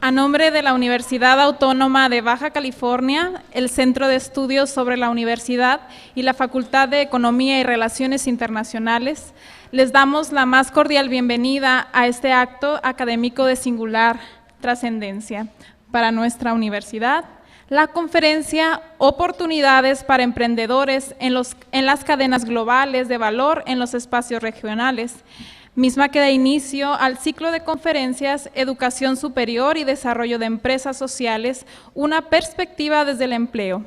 A nombre de la Universidad Autónoma de Baja California, el Centro de Estudios sobre la Universidad y la Facultad de Economía y Relaciones Internacionales, les damos la más cordial bienvenida a este acto académico de singular trascendencia para nuestra universidad, la conferencia Oportunidades para Emprendedores en las cadenas globales de valor en los espacios regionales, misma que da inicio al ciclo de conferencias Educación Superior y Desarrollo de Empresas Sociales, una perspectiva desde el empleo,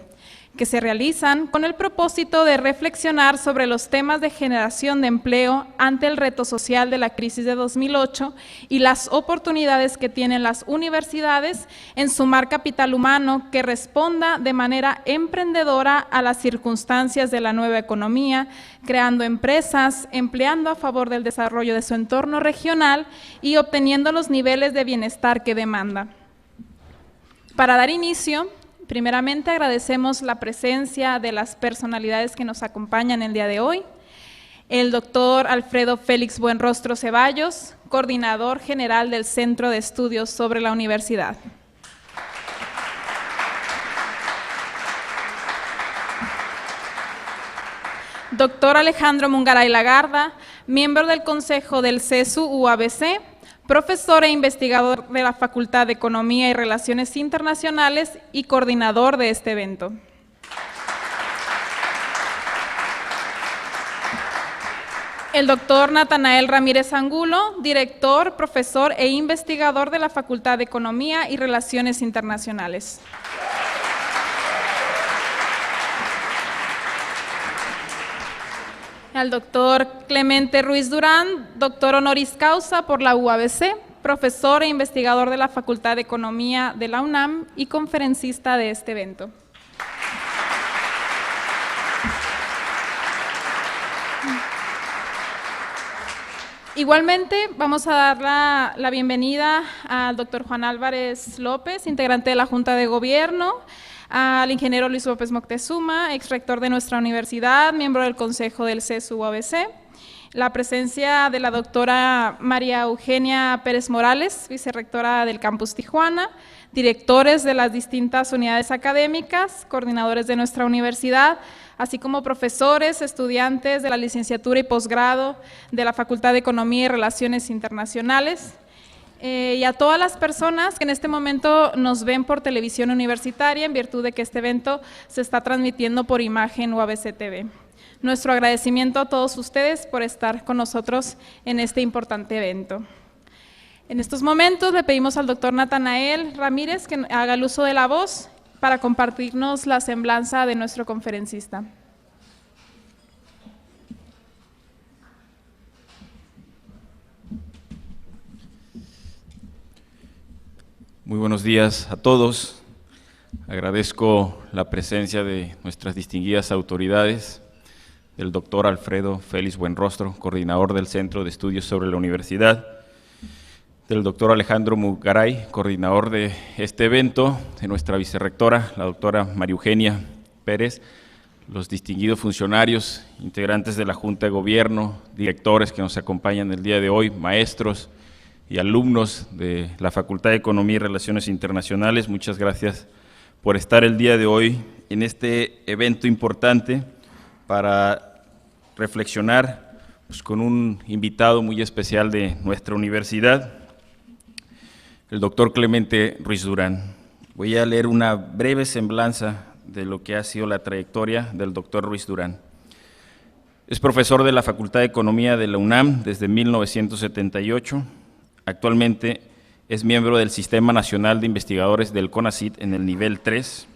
que se realizan con el propósito de reflexionar sobre los temas de generación de empleo ante el reto social de la crisis de 2008 y las oportunidades que tienen las universidades en sumar capital humano que responda de manera emprendedora a las circunstancias de la nueva economía, creando empresas, empleando a favor del desarrollo de su entorno regional y obteniendo los niveles de bienestar que demanda. Para dar inicio, primeramente agradecemos la presencia de las personalidades que nos acompañan el día de hoy. El doctor Alfredo Félix Buenrostro Ceballos, coordinador general del Centro de Estudios sobre la Universidad. Doctor Alejandro Mungaray Lagarda, miembro del Consejo del CESU-UABC, profesor e investigador de la Facultad de Economía y Relaciones Internacionales y coordinador de este evento. El doctor Natanael Ramírez Angulo, director, profesor e investigador de la Facultad de Economía y Relaciones Internacionales. Al doctor Clemente Ruiz Durán, doctor honoris causa por la UABC, profesor e investigador de la Facultad de Economía de la UNAM y conferencista de este evento. Igualmente, vamos a dar la bienvenida al doctor Juan Álvarez López, integrante de la Junta de Gobierno, al ingeniero Luis López Moctezuma, ex rector de nuestra universidad, miembro del Consejo del CESU-UABC, la presencia de la doctora María Eugenia Pérez Morales, vicerrectora del Campus Tijuana, directores de las distintas unidades académicas, coordinadores de nuestra universidad, así como profesores, estudiantes de la licenciatura y posgrado de la Facultad de Economía y Relaciones Internacionales, y a todas las personas que en este momento nos ven por televisión universitaria en virtud de que este evento se está transmitiendo por imagen UABC TV. Nuestro agradecimiento a todos ustedes por estar con nosotros en este importante evento. En estos momentos le pedimos al doctor Natanael Ramírez que haga el uso de la voz para compartirnos la semblanza de nuestro conferencista. Muy buenos días a todos. Agradezco la presencia de nuestras distinguidas autoridades, del doctor Alfredo Félix Buenrostro, coordinador del Centro de Estudios sobre la Universidad, del doctor Alejandro Mungaray, coordinador de este evento, de nuestra vicerrectora, la doctora María Eugenia Pérez, los distinguidos funcionarios, integrantes de la Junta de Gobierno, directores que nos acompañan el día de hoy, maestros y alumnos de la Facultad de Economía y Relaciones Internacionales. Muchas gracias por estar el día de hoy en este evento importante para reflexionar con un invitado muy especial de nuestra universidad, el doctor Clemente Ruiz Durán. Voy a leer una breve semblanza de lo que ha sido la trayectoria del doctor Ruiz Durán. Es profesor de la Facultad de Economía de la UNAM desde 1978. Actualmente es miembro del Sistema Nacional de Investigadores del CONACYT en el nivel 3.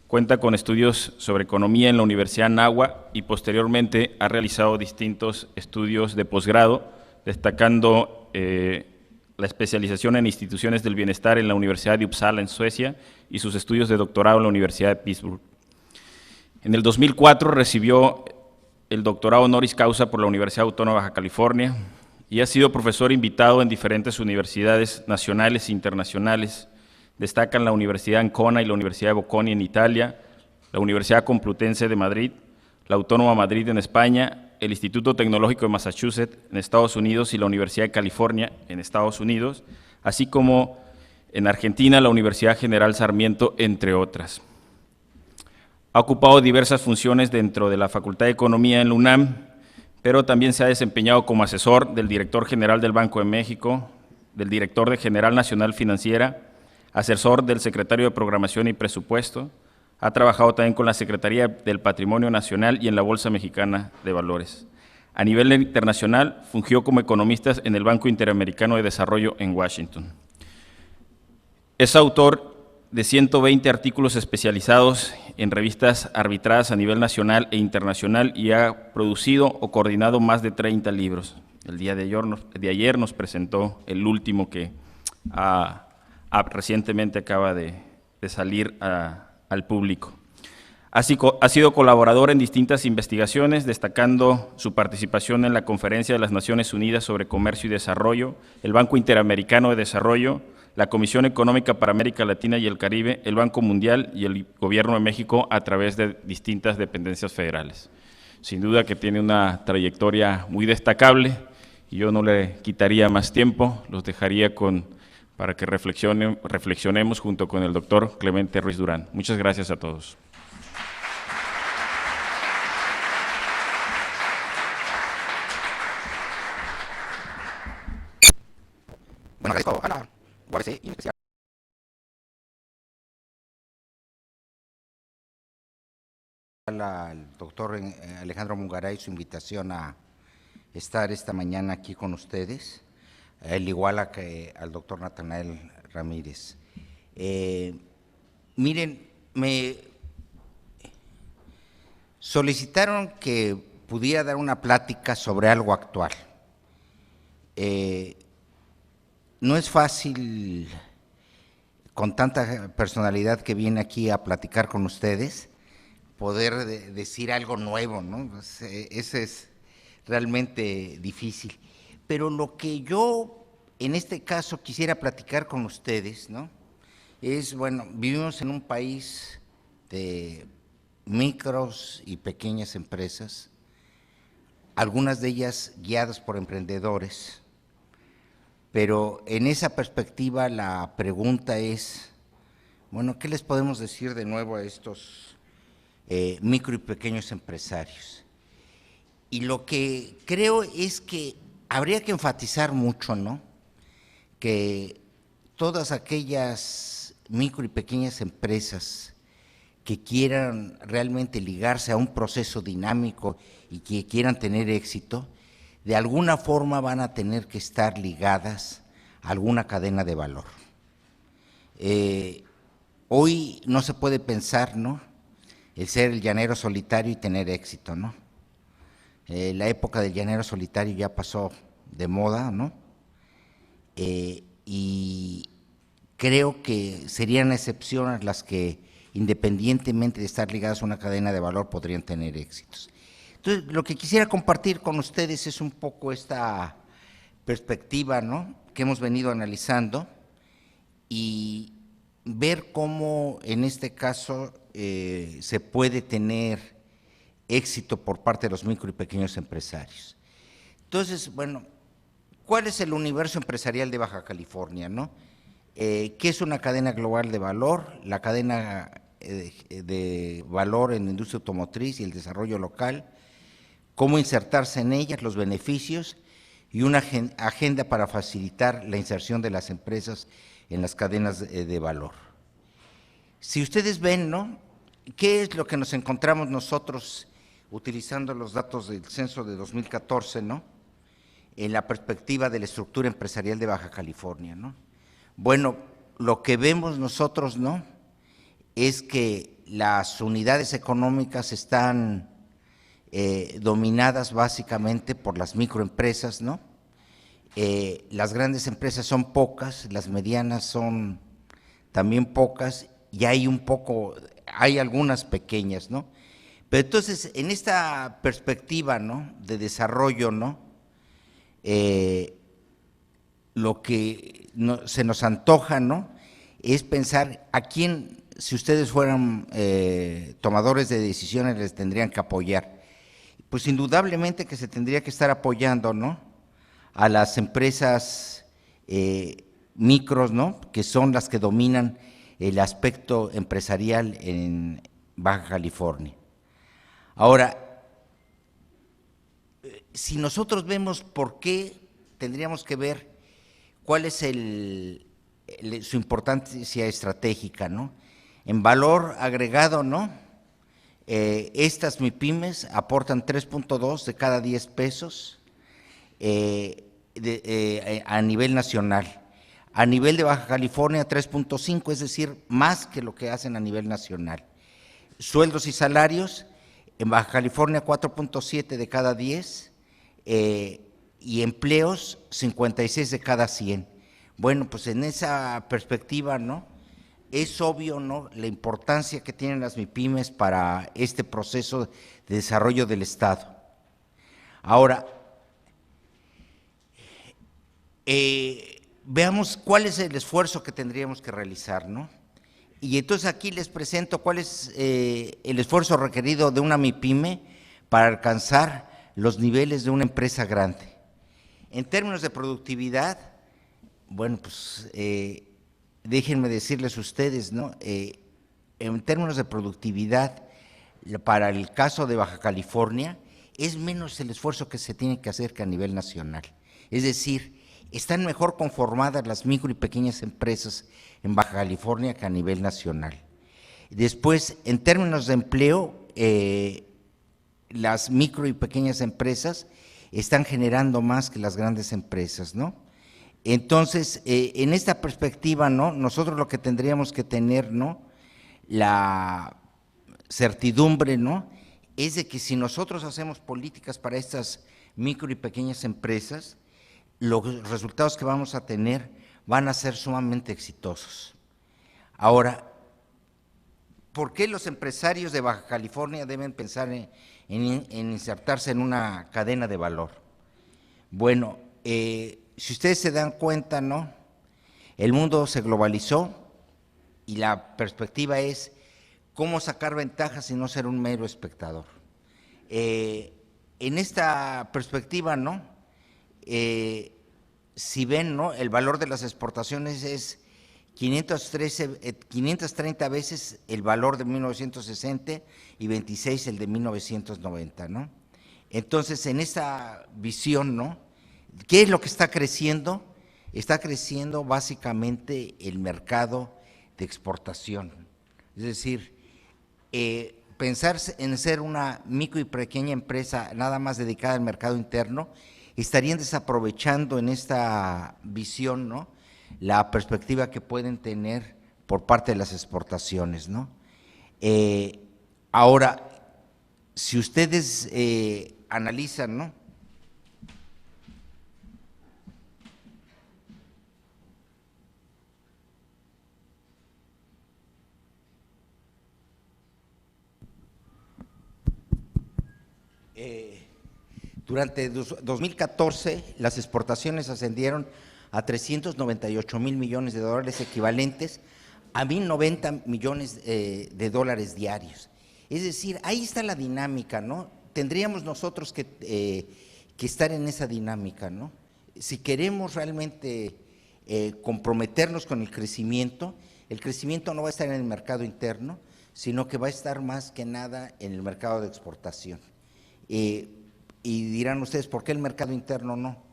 Cuenta con estudios sobre economía en la Universidad Anáhuac y posteriormente ha realizado distintos estudios de posgrado, destacando la especialización en instituciones del bienestar en la Universidad de Uppsala en Suecia y sus estudios de doctorado en la Universidad de Pittsburgh. En el 2004 recibió el doctorado honoris causa por la Universidad Autónoma de Baja California y ha sido profesor invitado en diferentes universidades nacionales e internacionales. Destacan la Universidad Ancona y la Universidad de Bocconi en Italia, la Universidad Complutense de Madrid, la Autónoma de Madrid en España, el Instituto Tecnológico de Massachusetts en Estados Unidos y la Universidad de California en Estados Unidos, así como En Argentina, la Universidad General Sarmiento, entre otras. Ha ocupado diversas funciones dentro de la Facultad de Economía en la UNAM, pero también se ha desempeñado como asesor del director general del Banco de México, del director de General Nacional Financiera, asesor del secretario de Programación y Presupuesto. Ha trabajado también con la Secretaría del Patrimonio Nacional y en la Bolsa Mexicana de Valores. A nivel internacional, fungió como economista en el Banco Interamericano de Desarrollo en Washington. Es autor de 120 artículos especializados en revistas arbitradas a nivel nacional e internacional y ha producido o coordinado más de 30 libros. El día de ayer nos presentó el último que recientemente acaba de salir al público. Ha sido colaborador en distintas investigaciones, destacando su participación en la Conferencia de las Naciones Unidas sobre Comercio y Desarrollo, el Banco Interamericano de Desarrollo, la Comisión Económica para América Latina y el Caribe, el Banco Mundial y el Gobierno de México a través de distintas dependencias federales. Sin duda que tiene una trayectoria muy destacable y yo no le quitaría más tiempo, los dejaría para que reflexionemos junto con el doctor Clemente Ruiz Durán. Muchas gracias a todos. Bueno, agradezco a la UABC y en especial al doctor Alejandro Mungaray su invitación a estar esta mañana aquí con ustedes, al igual al doctor Natanael Ramírez. Miren, me solicitaron que pudiera dar una plática sobre algo actual. No es fácil, con tanta personalidad que viene aquí a platicar con ustedes, poder decir algo nuevo, ¿no? Eso es realmente difícil. Pero lo que yo, en este caso, quisiera platicar con ustedes, ¿no? Es, bueno, vivimos en un país de micros y pequeñas empresas, algunas de ellas guiadas por emprendedores. Pero en esa perspectiva la pregunta es, bueno, ¿qué les podemos decir de nuevo a estos micro y pequeños empresarios? Y lo que creo es que habría que enfatizar mucho, ¿no? Que todas aquellas micro y pequeñas empresas que quieran realmente ligarse a un proceso dinámico y que quieran tener éxito, de alguna forma van a tener que estar ligadas a alguna cadena de valor. Hoy no se puede pensar, ¿no?, el ser el llanero solitario y tener éxito, ¿no? La época del llanero solitario ya pasó de moda, ¿no? Y creo que serían excepciones las que, independientemente de estar ligadas a una cadena de valor, podrían tener éxitos. Entonces, lo que quisiera compartir con ustedes es un poco esta perspectiva, ¿no?, que hemos venido analizando y ver cómo, en este caso, se puede tener éxito por parte de los micro y pequeños empresarios. Entonces, bueno, ¿cuál es el universo empresarial de Baja California, no? ¿Qué es una cadena global de valor? La cadena de valor en la industria automotriz y el desarrollo local, cómo insertarse en ellas, los beneficios y una agenda para facilitar la inserción de las empresas en las cadenas de valor. Si ustedes ven, ¿no?, ¿qué es lo que nos encontramos nosotros utilizando los datos del censo de 2014, ¿no?, en la perspectiva de la estructura empresarial de Baja California, ¿no? Bueno, lo que vemos nosotros, ¿no?, es que las unidades económicas están dominadas básicamente por las microempresas, ¿no? Las grandes empresas son pocas, las medianas son también pocas y hay algunas pequeñas, ¿no? Pero entonces, en esta perspectiva, ¿no?, de desarrollo, ¿no?, lo que se nos antoja, ¿no?, es pensar a quién, si ustedes fueran tomadores de decisiones, les tendrían que apoyar. Pues indudablemente que se tendría que estar apoyando, ¿no?, a las empresas micros, ¿no?, que son las que dominan el aspecto empresarial en Baja California. Ahora, si nosotros vemos por qué, tendríamos que ver cuál es su importancia estratégica, ¿no? En valor agregado, ¿no? Estas MIPYMES aportan 3.2 de cada 10 pesos a nivel nacional. A nivel de Baja California, 3.5, es decir, más que lo que hacen a nivel nacional. Sueldos y salarios, en Baja California 4.7 de cada 10, y empleos 56 de cada 100. Bueno, pues en esa perspectiva, ¿no?, es obvio, ¿no?, la importancia que tienen las MIPYMES para este proceso de desarrollo del Estado. Ahora, veamos cuál es el esfuerzo que tendríamos que realizar, ¿no? Y entonces aquí les presento cuál es el esfuerzo requerido de una MIPYME para alcanzar los niveles de una empresa grande. En términos de productividad, bueno, pues déjenme decirles a ustedes, ¿no?, en términos de productividad, para el caso de Baja California, es menos el esfuerzo que se tiene que hacer que a nivel nacional. Es decir, están mejor conformadas las micro y pequeñas empresas en Baja California que a nivel nacional. Después, en términos de empleo, las micro y pequeñas empresas están generando más que las grandes empresas, ¿no? Entonces, en esta perspectiva, ¿no?, nosotros lo que tendríamos que tener, ¿no?, la certidumbre, ¿no?, es de que si nosotros hacemos políticas para estas micro y pequeñas empresas, los resultados que vamos a tener van a ser sumamente exitosos. Ahora, ¿por qué los empresarios de Baja California deben pensar en insertarse en una cadena de valor? Bueno, si ustedes se dan cuenta, ¿no?, el mundo se globalizó y la perspectiva es cómo sacar ventajas y no ser un mero espectador. En esta perspectiva, ¿no?, si ven, ¿no?, el valor de las exportaciones es 530 veces el valor de 1960 y 26 el de 1990, ¿no? Entonces, en esta visión, ¿no?, ¿qué es lo que está creciendo? Está creciendo básicamente el mercado de exportación. Es decir, pensar en ser una micro y pequeña empresa nada más dedicada al mercado interno, estarían desaprovechando en esta visión, ¿no?, la perspectiva que pueden tener por parte de las exportaciones, ¿no? Ahora, si ustedes analizan, ¿no?, durante 2014 las exportaciones ascendieron a 398,000 millones de dólares, equivalentes a 1,090 millones de dólares diarios. Es decir, ahí está la dinámica, ¿no? Tendríamos nosotros que estar en esa dinámica, ¿no? Si queremos realmente comprometernos con el crecimiento no va a estar en el mercado interno, sino que va a estar más que nada en el mercado de exportación. Y dirán ustedes, ¿por qué el mercado interno no?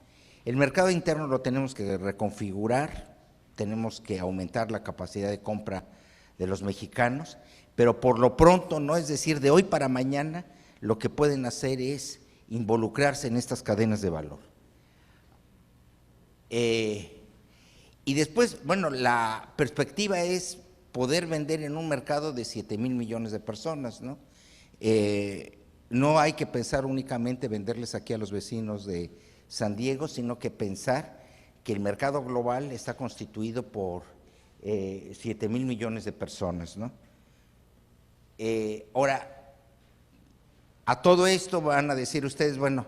El mercado interno lo tenemos que reconfigurar, tenemos que aumentar la capacidad de compra de los mexicanos, pero por lo pronto, no, es decir, de hoy para mañana, lo que pueden hacer es involucrarse en estas cadenas de valor. Y después, bueno, la perspectiva es poder vender en un mercado de 7,000 millones de personas, ¿no? No hay que pensar únicamente venderles aquí a los vecinos de San Diego, sino que pensar que el mercado global está constituido por 7,000 millones de personas, ¿no? Ahora, a todo esto van a decir ustedes, bueno,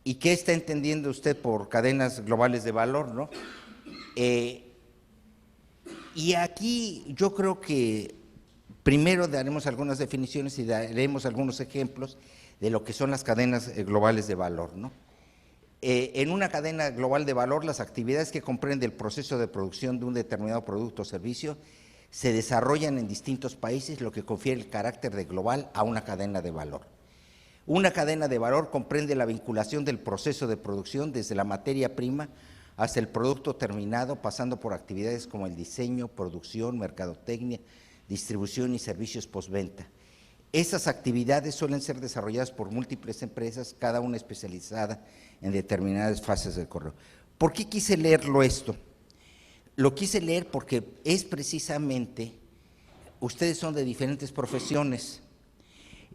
¿y qué está entendiendo usted por cadenas globales de valor, no? Y aquí yo creo que primero daremos algunas definiciones y daremos algunos ejemplos de lo que son las cadenas globales de valor, ¿no? En una cadena global de valor, las actividades que comprende el proceso de producción de un determinado producto o servicio se desarrollan en distintos países, lo que confiere el carácter de global a una cadena de valor. Una cadena de valor comprende la vinculación del proceso de producción desde la materia prima hasta el producto terminado, pasando por actividades como el diseño, producción, mercadotecnia, distribución y servicios postventa. Esas actividades suelen ser desarrolladas por múltiples empresas, cada una especializada en determinadas fases del correo. ¿Por qué quise leerlo esto? Lo quise leer porque es precisamente, ustedes son de diferentes profesiones,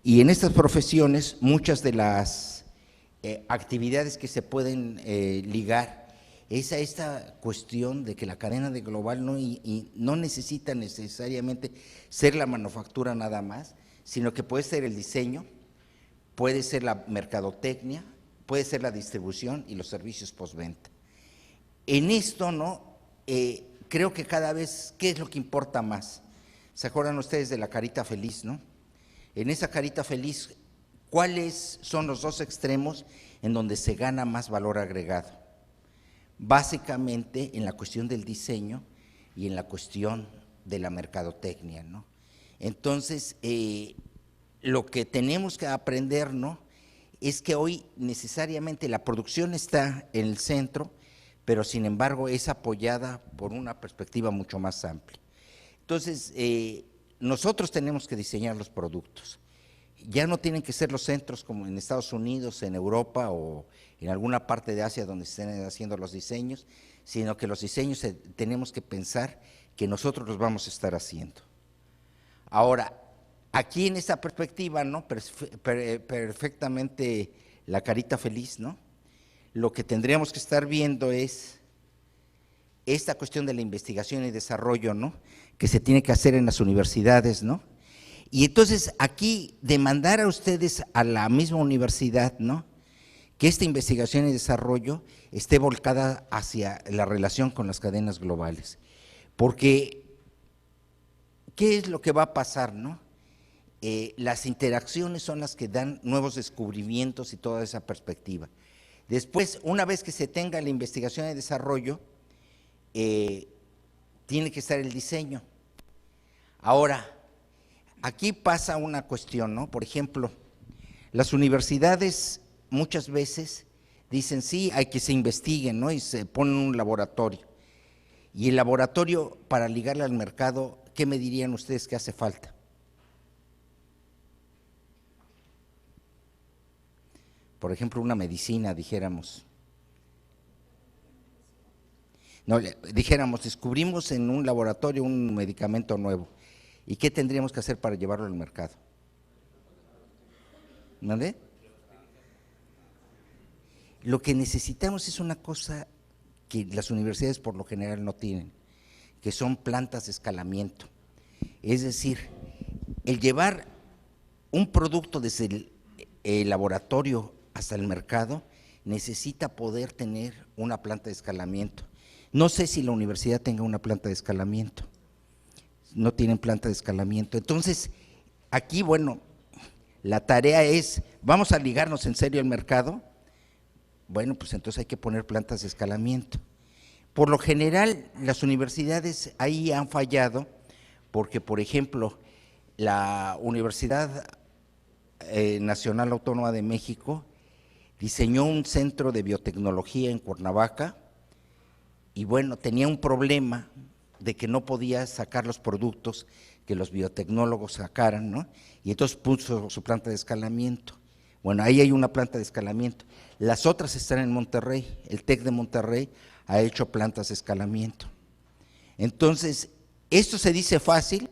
y en estas profesiones muchas de las actividades que se pueden ligar es a esta cuestión de que la cadena de global no necesita necesariamente ser la manufactura nada más, sino que puede ser el diseño, puede ser la mercadotecnia, puede ser la distribución y los servicios postventa. En esto, creo que cada vez, ¿qué es lo que importa más? ¿Se acuerdan ustedes de la carita feliz, no? En esa carita feliz, ¿cuáles son los dos extremos en donde se gana más valor agregado? Básicamente en la cuestión del diseño y en la cuestión de la mercadotecnia, ¿no? Entonces, lo que tenemos que aprender, ¿no?, es que hoy necesariamente la producción está en el centro, pero sin embargo es apoyada por una perspectiva mucho más amplia. Entonces, nosotros tenemos que diseñar los productos. Ya no tienen que ser los centros como en Estados Unidos, en Europa o en alguna parte de Asia donde se estén haciendo los diseños, sino que los diseños tenemos que pensar que nosotros los vamos a estar haciendo. Ahora, aquí en esta perspectiva, ¿no?, perfectamente la carita feliz, ¿no?, lo que tendríamos que estar viendo es esta cuestión de la investigación y desarrollo, ¿no?, que se tiene que hacer en las universidades, ¿no? Y entonces aquí demandar a ustedes, a la misma universidad, ¿no?, que esta investigación y desarrollo esté volcada hacia la relación con las cadenas globales. Porque, ¿qué es lo que va a pasar, no? Las interacciones son las que dan nuevos descubrimientos y toda esa perspectiva. Después, una vez que se tenga la investigación y desarrollo, tiene que estar el diseño. Ahora, aquí pasa una cuestión, ¿no? Por ejemplo, las universidades muchas veces dicen, sí, hay que se investiguen, ¿no?, y se ponen un laboratorio. Y el laboratorio, para ligarle al mercado, ¿qué me dirían ustedes que hace falta? Por ejemplo, una medicina, dijéramos. No, dijéramos, descubrimos en un laboratorio un medicamento nuevo. ¿Y qué tendríamos que hacer para llevarlo al mercado? ¿Dónde? Lo que necesitamos es una cosa que las universidades por lo general no tienen, que son plantas de escalamiento. Es decir, el llevar un producto desde el laboratorio hasta el mercado necesita poder tener una planta de escalamiento. No sé si la universidad tenga una planta de escalamiento, no tienen planta de escalamiento. Entonces, aquí, bueno, la tarea es, ¿vamos a ligarnos en serio al mercado? Bueno, pues entonces hay que poner plantas de escalamiento. Por lo general, las universidades ahí han fallado porque, por ejemplo, la Universidad Nacional Autónoma de México diseñó un centro de biotecnología en Cuernavaca y bueno, tenía un problema de que no podía sacar los productos que los biotecnólogos sacaran, ¿no? Y entonces puso su planta de escalamiento. Bueno, ahí hay una planta de escalamiento. Las otras están en Monterrey, el TEC de Monterrey ha hecho plantas de escalamiento. Entonces, esto se dice fácil,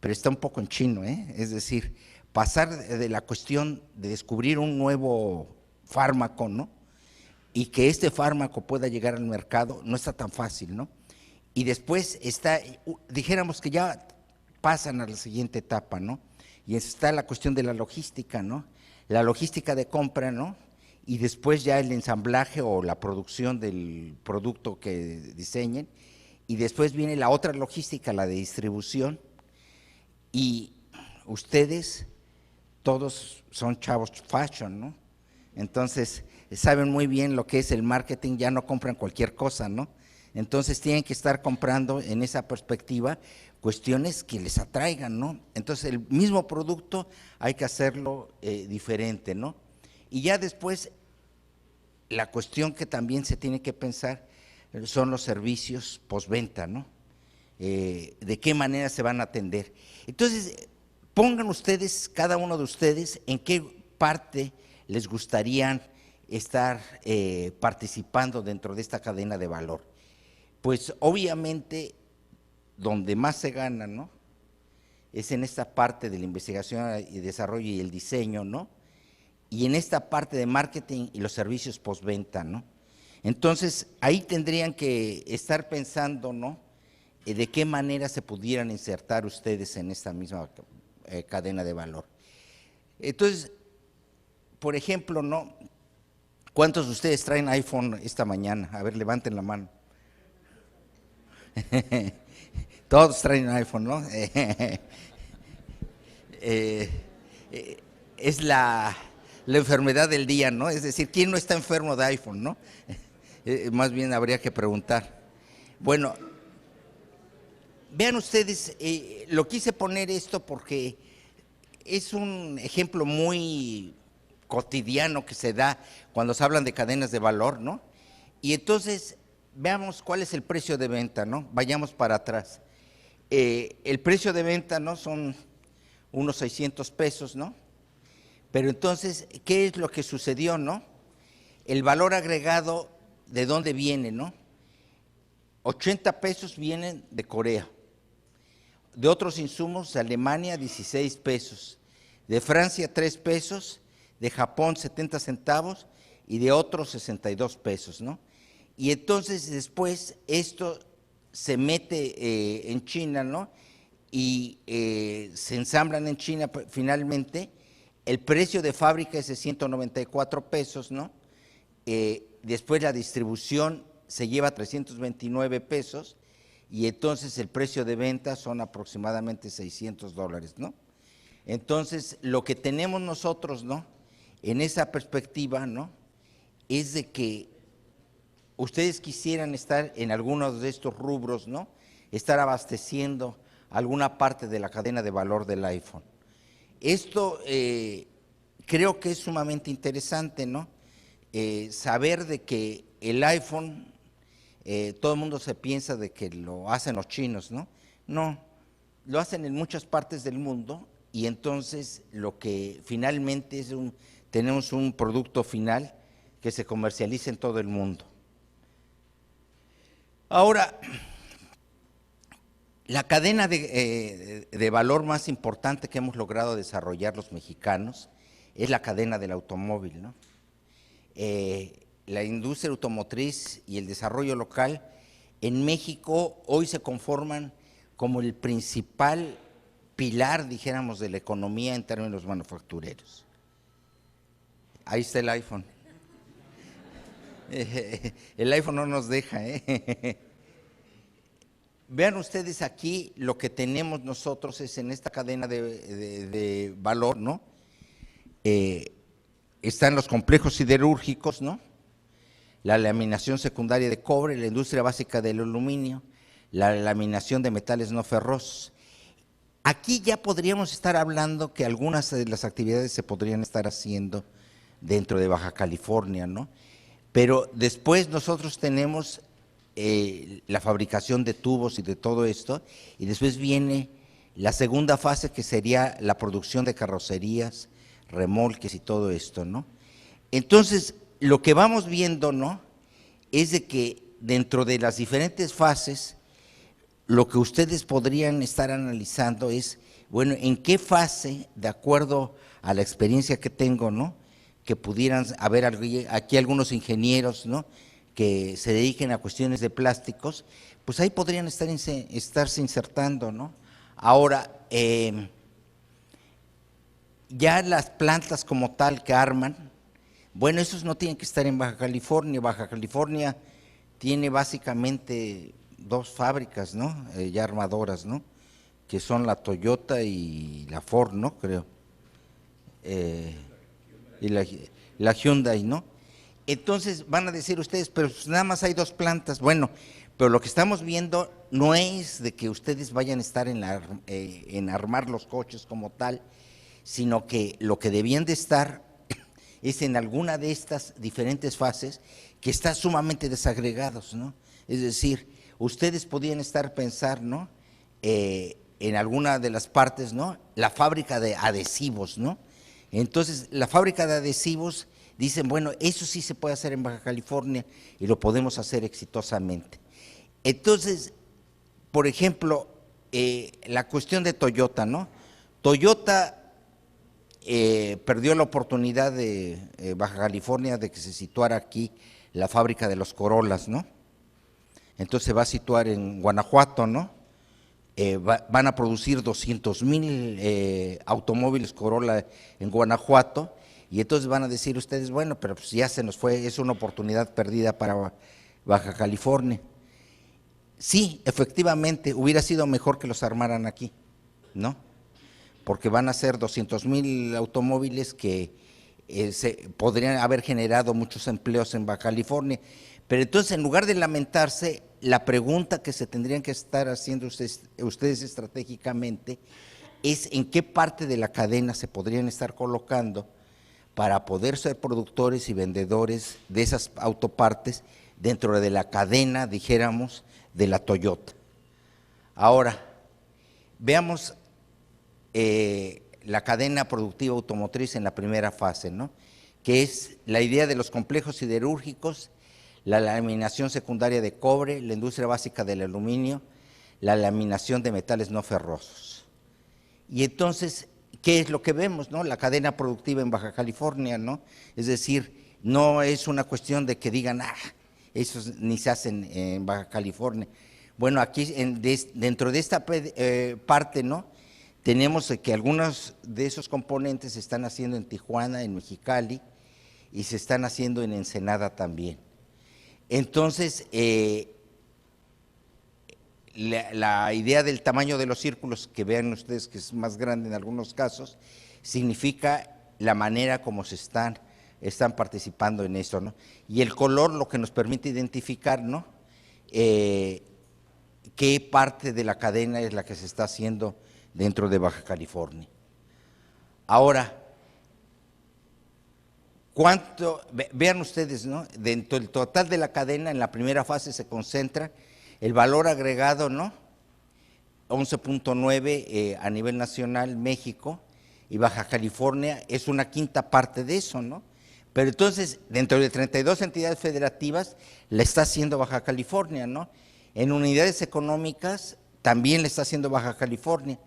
pero está un poco en chino, es decir, pasar de la cuestión de descubrir un nuevo fármaco, ¿no?, y que este fármaco pueda llegar al mercado, no está tan fácil, ¿no? Y después está, dijéramos que ya pasan a la siguiente etapa, ¿no? Y está la cuestión de la logística, ¿no? La logística de compra, ¿no? Y después ya el ensamblaje o la producción del producto que diseñen, y después viene la otra logística, la de distribución, y ustedes todos son chavos fashion, ¿no? Entonces, saben muy bien lo que es el marketing, ya no compran cualquier cosa, ¿no? Entonces tienen que estar comprando en esa perspectiva cuestiones que les atraigan, ¿no? Entonces el mismo producto hay que hacerlo diferente, ¿no? Y ya después la cuestión que también se tiene que pensar son los servicios postventa, ¿no? De qué manera se van a atender. Entonces, pongan ustedes, cada uno de ustedes, en qué parte les gustaría estar participando dentro de esta cadena de valor. Pues obviamente, donde más se gana, ¿no?, es en esta parte de la investigación y desarrollo y el diseño, ¿no?, y en esta parte de marketing y los servicios postventa, ¿no? Entonces, ahí tendrían que estar pensando, ¿no?, de qué manera se pudieran insertar ustedes en esta misma cadena de valor. Entonces, por ejemplo, ¿no?, ¿cuántos de ustedes traen iPhone esta mañana? A ver, levanten la mano. Todos traen iPhone, ¿no? Es la enfermedad del día, ¿no? Es decir, ¿quién no está enfermo de iPhone, no? Más bien habría que preguntar. Bueno, vean ustedes, lo quise poner esto porque es un ejemplo muy cotidiano que se da cuando se hablan de cadenas de valor, ¿no? Y entonces, veamos cuál es el precio de venta, ¿no? Vayamos para atrás. El precio de venta, ¿no?, son unos 600 pesos, ¿no? Pero entonces, ¿qué es lo que sucedió, no? El valor agregado, ¿de dónde viene, no? 80 pesos vienen de Corea, de otros insumos de Alemania 16 pesos, de Francia 3 pesos, de Japón 70 centavos y de otros 62 pesos, ¿no? Y entonces después esto se mete en China, ¿no?, y se ensamblan en China finalmente. El precio de fábrica es de 194 pesos, ¿no? Después la distribución se lleva 329 pesos y entonces el precio de venta son aproximadamente $600, ¿no? Entonces, lo que tenemos nosotros, ¿no?, en esa perspectiva, ¿no?, es de que ustedes quisieran estar en algunos de estos rubros, ¿no?, estar abasteciendo alguna parte de la cadena de valor del iPhone. Esto creo que es sumamente interesante, ¿no? Saber de que el iPhone, todo el mundo se piensa de que lo hacen los chinos, ¿no? No, lo hacen en muchas partes del mundo y entonces lo que finalmente es tenemos un producto final que se comercializa en todo el mundo. Ahora, la cadena de valor más importante que hemos logrado desarrollar los mexicanos es la cadena del automóvil, ¿no? La industria automotriz y el desarrollo local en México hoy se conforman como el principal pilar, dijéramos, de la economía en términos manufactureros. Ahí está el iPhone. El iPhone no nos deja, ¿eh? Vean ustedes aquí lo que tenemos nosotros es en esta cadena de valor, ¿no? Están los complejos siderúrgicos, ¿no?, la laminación secundaria de cobre, la industria básica del aluminio, la laminación de metales no ferrosos. Aquí ya podríamos estar hablando que algunas de las actividades se podrían estar haciendo dentro de Baja California, ¿no? Pero después nosotros tenemos la fabricación de tubos y de todo esto, y después viene la segunda fase que sería la producción de carrocerías, remolques y todo esto, ¿no? Entonces, lo que vamos viendo, ¿no?, es de que dentro de las diferentes fases, lo que ustedes podrían estar analizando es, bueno, en qué fase, de acuerdo a la experiencia que tengo, ¿no?, que pudieran haber aquí algunos ingenieros, ¿no?, que se dediquen a cuestiones de plásticos, pues ahí podrían estarse insertando, ¿no? Ahora, ya las plantas como tal que arman, bueno, esos no tienen que estar en Baja California. Baja California tiene básicamente dos fábricas, ¿no?, ya armadoras, ¿no?, que son la Toyota y la Ford, ¿no?, creo, y la Hyundai, ¿no? Entonces van a decir ustedes, pero pues nada más hay 2 plantas. Bueno, pero lo que estamos viendo no es de que ustedes vayan a estar en armar los coches como tal, sino que lo que debían de estar es en alguna de estas diferentes fases que está sumamente desagregados, ¿no? Es decir, ustedes podían pensar, ¿no? En alguna de las partes, ¿no? La fábrica de adhesivos, ¿no? Entonces, la fábrica de adhesivos, dicen, bueno, eso sí se puede hacer en Baja California y lo podemos hacer exitosamente. Entonces, por ejemplo, la cuestión de Toyota, ¿no? Toyota perdió la oportunidad de Baja California de que se situara aquí la fábrica de los Corollas, ¿no? Entonces se va a situar en Guanajuato, ¿no? Van a producir 200,000 automóviles Corolla en Guanajuato, y entonces van a decir ustedes, bueno, pero pues ya se nos fue, es una oportunidad perdida para Baja California. Sí, efectivamente, hubiera sido mejor que los armaran aquí, ¿no? Porque van a ser 200,000 automóviles que se podrían haber generado muchos empleos en Baja California. Pero entonces, en lugar de lamentarse, la pregunta que se tendrían que estar haciendo ustedes estratégicamente es en qué parte de la cadena se podrían estar colocando para poder ser productores y vendedores de esas autopartes dentro de la cadena, dijéramos, de la Toyota. Ahora, veamos la cadena productiva automotriz en la primera fase, ¿no? Que es la idea de los complejos siderúrgicos, la laminación secundaria de cobre, la industria básica del aluminio, la laminación de metales no ferrosos. Y entonces, ¿qué es lo que vemos, no? La cadena productiva en Baja California, ¿no? Es decir, no es una cuestión de que digan, esos ni se hacen en Baja California. Bueno, aquí dentro de esta parte, ¿no? Tenemos que algunos de esos componentes se están haciendo en Tijuana, en Mexicali, y se están haciendo en Ensenada también. Entonces, la idea del tamaño de los círculos, que vean ustedes que es más grande en algunos casos, significa la manera como se están participando en eso, ¿no? Y el color lo que nos permite identificar, ¿no? Qué parte de la cadena es la que se está haciendo dentro de Baja California. Ahora, vean ustedes, ¿no? Dentro del total de la cadena, en la primera fase se concentra el valor agregado, ¿no? 11.9 a nivel nacional, México, y Baja California es una quinta parte de eso, ¿no? Pero entonces, dentro de 32 entidades federativas, la está haciendo Baja California, ¿no? En unidades económicas, también la está haciendo Baja California.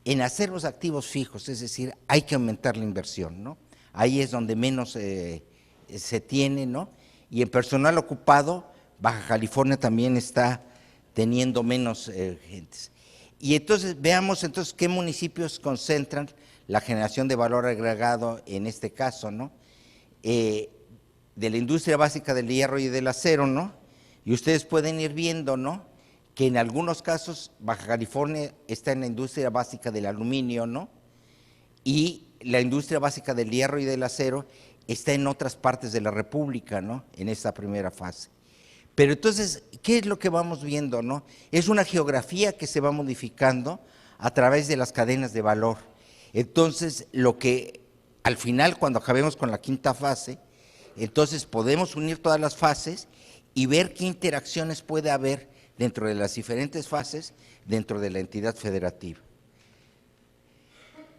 En acervos activos fijos, es decir, hay que aumentar la inversión, ¿no? Ahí es donde menos se tiene, ¿no? Y en personal ocupado, Baja California también está teniendo menos gentes. Y entonces, veamos entonces qué municipios concentran la generación de valor agregado en este caso, ¿no? De la industria básica del hierro y del acero, ¿no? Y ustedes pueden ir viendo, ¿no? Que en algunos casos Baja California está en la industria básica del aluminio, ¿no? Y la industria básica del hierro y del acero está en otras partes de la República, ¿no? En esta primera fase. Pero entonces, ¿qué es lo que vamos viendo, no? Es una geografía que se va modificando a través de las cadenas de valor. Entonces, lo que al final, cuando acabemos con la quinta fase, entonces podemos unir todas las fases y ver qué interacciones puede haber dentro de las diferentes fases dentro de la entidad federativa.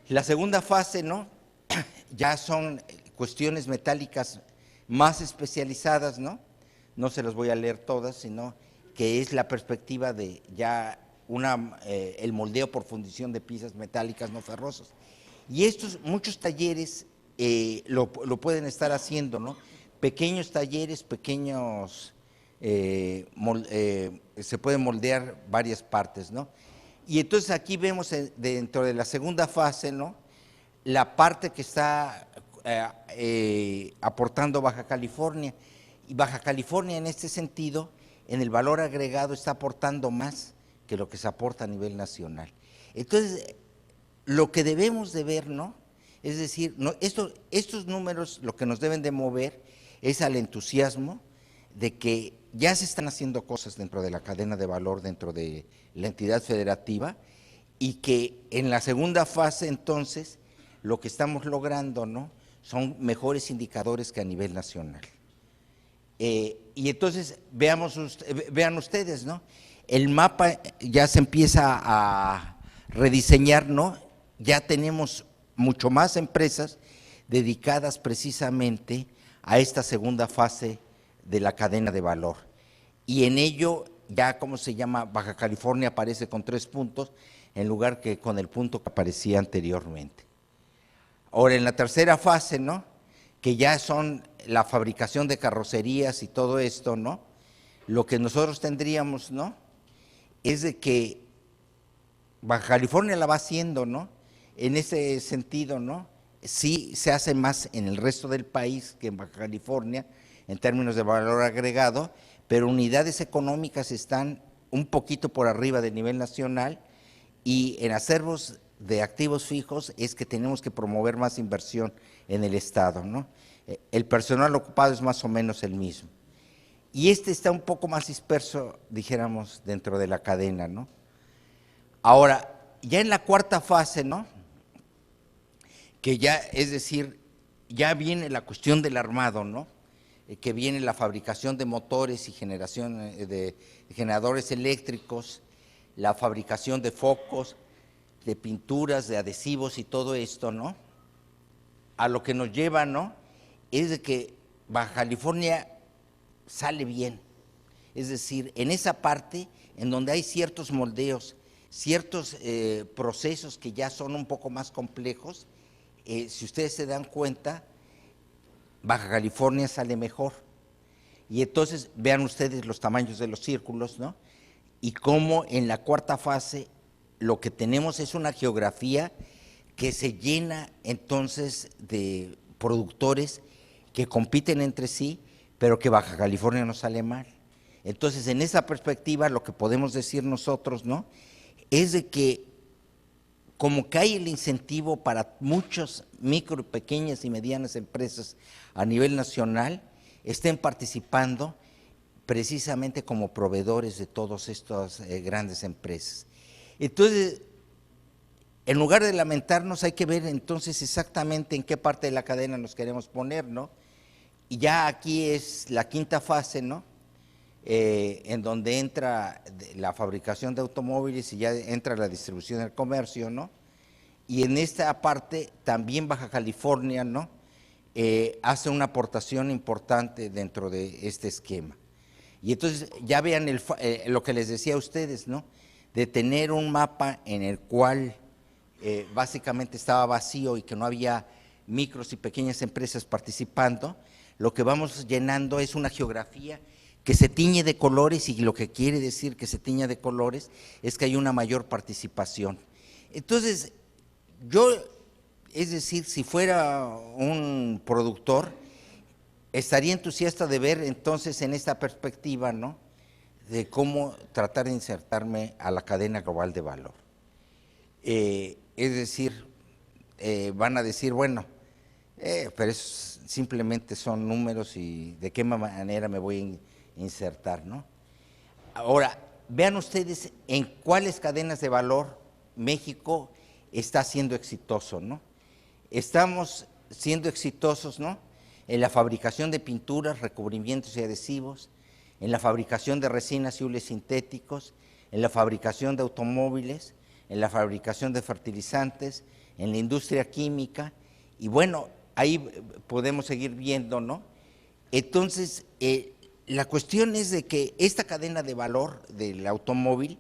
La segunda fase, ¿no? Ya son cuestiones metálicas más especializadas, ¿no? No se las voy a leer todas, sino que es la perspectiva de ya el moldeo por fundición de piezas metálicas no ferrosas. Y muchos talleres lo pueden estar haciendo, ¿no? Pequeños talleres, se pueden moldear varias partes, ¿no? Y entonces aquí vemos dentro de la segunda fase, ¿no? La parte que está aportando Baja California. Y Baja California en este sentido, en el valor agregado, está aportando más que lo que se aporta a nivel nacional. Entonces, lo que debemos de ver, ¿no? Es decir, estos números lo que nos deben de mover es al entusiasmo de que ya se están haciendo cosas dentro de la cadena de valor, dentro de la entidad federativa, y que en la segunda fase entonces lo que estamos logrando, ¿no?, son mejores indicadores que a nivel nacional. Y entonces vean ustedes, ¿no?, el mapa ya se empieza a rediseñar, ¿no? Ya tenemos mucho más empresas dedicadas precisamente a esta segunda fase de la cadena de valor. Y en ello ya, ¿cómo se llama? Baja California aparece con 3 puntos en lugar que con el punto que aparecía anteriormente. Ahora, en la tercera fase, ¿no?, que ya son la fabricación de carrocerías y todo esto, ¿no?, lo que nosotros tendríamos, ¿no?, es de que Baja California la va haciendo, ¿no?, en ese sentido, ¿no?, sí se hace más en el resto del país que en Baja California, en términos de valor agregado, pero unidades económicas están un poquito por arriba del nivel nacional, y en acervos de activos fijos es que tenemos que promover más inversión en el Estado, ¿no? El personal ocupado es más o menos el mismo. Y está un poco más disperso, dijéramos, dentro de la cadena, ¿no? Ahora, ya en la cuarta fase, ¿no?, que ya, es decir, ya viene la cuestión del armado, ¿no?, que viene la fabricación de motores y generación de generadores eléctricos, la fabricación de focos, de pinturas, de adhesivos y todo esto, ¿no? A lo que nos lleva, ¿no?, es de que Baja California sale bien. Es decir, en esa parte en donde hay ciertos moldeos, ciertos procesos que ya son un poco más complejos, si ustedes se dan cuenta, Baja California sale mejor. Y entonces vean ustedes los tamaños de los círculos, ¿no?, y cómo en la cuarta fase lo que tenemos es una geografía que se llena entonces de productores que compiten entre sí, pero que Baja California no sale mal. Entonces, en esa perspectiva, lo que podemos decir nosotros, ¿no?, es de que como que hay el incentivo para muchas micro, pequeñas y medianas empresas a nivel nacional, estén participando precisamente como proveedores de todas estas grandes empresas. Entonces, en lugar de lamentarnos, hay que ver entonces exactamente en qué parte de la cadena nos queremos poner, ¿no? Y ya aquí es la quinta fase, ¿no?, en donde entra la fabricación de automóviles y ya entra la distribución del comercio, ¿no? Y en esta parte también Baja California, ¿no?, hace una aportación importante dentro de este esquema. Y entonces ya vean lo que les decía a ustedes, ¿no?, de tener un mapa en el cual básicamente estaba vacío y que no había micros y pequeñas empresas participando. Lo que vamos llenando es una geografía que se tiñe de colores, y lo que quiere decir que se tiña de colores es que hay una mayor participación. Entonces, es decir, si fuera un productor, estaría entusiasta de ver entonces en esta perspectiva, ¿no?, de cómo tratar de insertarme a la cadena global de valor. Es decir, van a decir, bueno, pero simplemente son números y de qué manera me voy a insertar, ¿no? Ahora, vean ustedes en cuáles cadenas de valor México está siendo exitoso, ¿no? Estamos siendo exitosos, ¿no?, en la fabricación de pinturas, recubrimientos y adhesivos, en la fabricación de resinas y hules sintéticos, en la fabricación de automóviles, en la fabricación de fertilizantes, en la industria química, y bueno, ahí podemos seguir viendo, ¿no? Entonces, la cuestión es de que esta cadena de valor del automóvil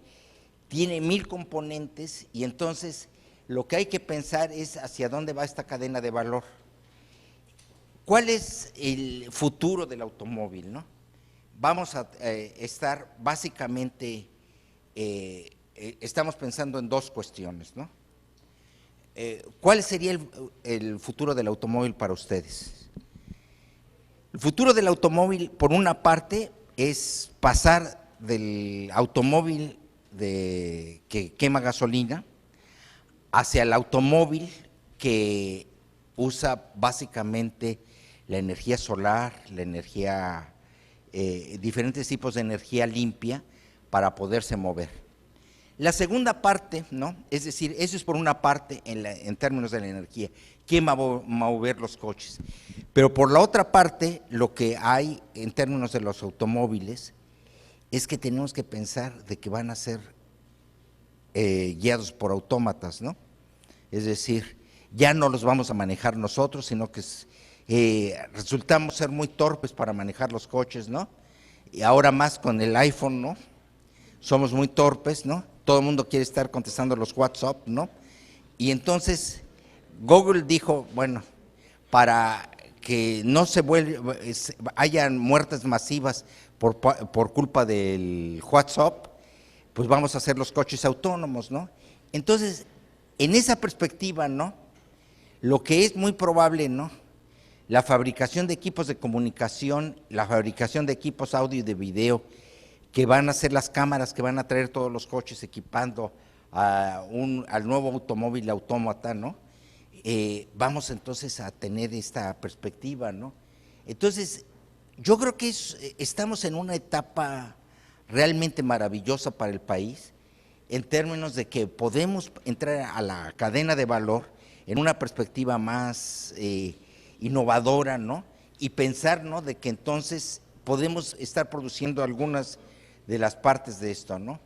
tiene 1000 componentes, y entonces lo que hay que pensar es hacia dónde va esta cadena de valor. ¿Cuál es el futuro del automóvil, no? Vamos a estar básicamente, estamos pensando en 2 cuestiones, ¿no? ¿Cuál sería el futuro del automóvil para ustedes? El futuro del automóvil, por una parte, es pasar del automóvil que quema gasolina hacia el automóvil que usa básicamente la energía solar, la energía, diferentes tipos de energía limpia para poderse mover. La segunda parte, ¿no? Es decir, eso es por una parte en términos de la energía, ¿quién va a mover los coches? Pero por la otra parte, lo que hay en términos de los automóviles es que tenemos que pensar de que van a ser guiados por autómatas, ¿no? Es decir, ya no los vamos a manejar nosotros, sino que resultamos ser muy torpes para manejar los coches, ¿no? Y ahora más con el iPhone, ¿no? Somos muy torpes, ¿no? Todo el mundo quiere estar contestando los WhatsApp, ¿no? Y entonces Google dijo, bueno, para que no hayan muertes masivas por culpa del WhatsApp, pues vamos a hacer los coches autónomos, ¿no? Entonces, en esa perspectiva, ¿no? Lo que es muy probable, ¿no? La fabricación de equipos de comunicación, la fabricación de equipos audio y de video, que van a ser las cámaras que van a traer todos los coches equipando al nuevo automóvil autómata, ¿no? Vamos entonces a tener esta perspectiva, ¿no? Entonces, yo creo que estamos en una etapa realmente maravillosa para el país, en términos de que podemos entrar a la cadena de valor en una perspectiva más innovadora, ¿no? Y pensar, ¿no?, de que entonces podemos estar produciendo algunas de las partes de esto, ¿no?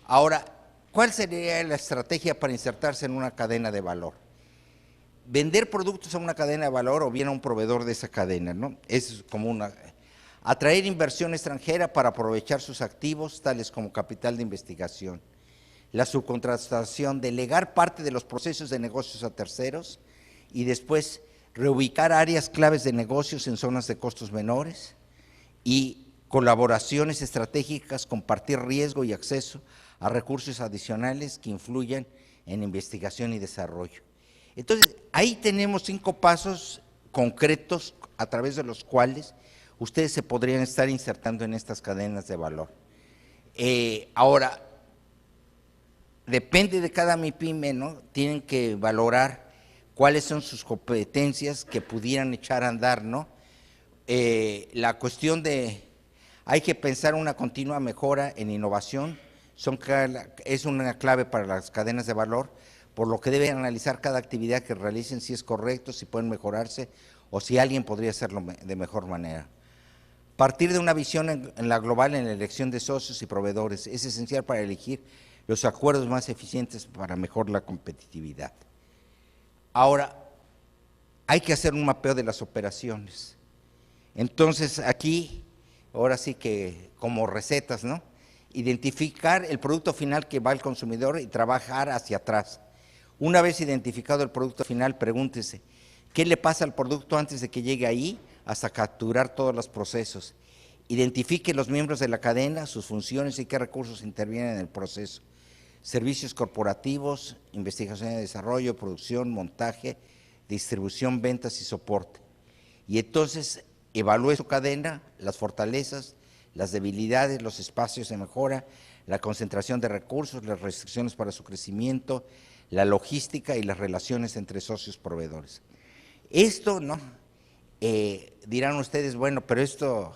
Ahora, ¿cuál sería la estrategia para insertarse en una cadena de valor? Vender productos a una cadena de valor o bien a un proveedor de esa cadena, ¿no? Es como atraer inversión extranjera para aprovechar sus activos, tales como capital de investigación. La subcontratación, delegar parte de los procesos de negocios a terceros y después reubicar áreas claves de negocios en zonas de costos menores y colaboraciones estratégicas, compartir riesgo y acceso a recursos adicionales que influyan en investigación y desarrollo. Entonces, ahí tenemos 5 pasos concretos a través de los cuales ustedes se podrían estar insertando en estas cadenas de valor. Ahora, depende de cada MIPYME, ¿no? Tienen que valorar cuáles son sus competencias que pudieran echar a andar, ¿no? La cuestión hay que pensar una continua mejora en innovación, es una clave para las cadenas de valor, por lo que deben analizar cada actividad que realicen, si es correcto, si pueden mejorarse o si alguien podría hacerlo de mejor manera. Partir de una visión en la global en la elección de socios y proveedores es esencial para elegir los acuerdos más eficientes para mejorar la competitividad. Ahora, hay que hacer un mapeo de las operaciones. Entonces, aquí, ahora sí que como recetas, ¿no? Identificar el producto final que va al consumidor y trabajar hacia atrás. Una vez identificado el producto final, pregúntese, ¿qué le pasa al producto antes de que llegue ahí hasta capturar todos los procesos? Identifique los miembros de la cadena, sus funciones y qué recursos intervienen en el proceso. Servicios corporativos, investigación y desarrollo, producción, montaje, distribución, ventas y soporte. Y entonces evalúe su cadena, las fortalezas, las debilidades, los espacios de mejora, la concentración de recursos, las restricciones para su crecimiento, la logística y las relaciones entre socios proveedores. Esto, ¿no? Dirán ustedes, bueno, pero esto,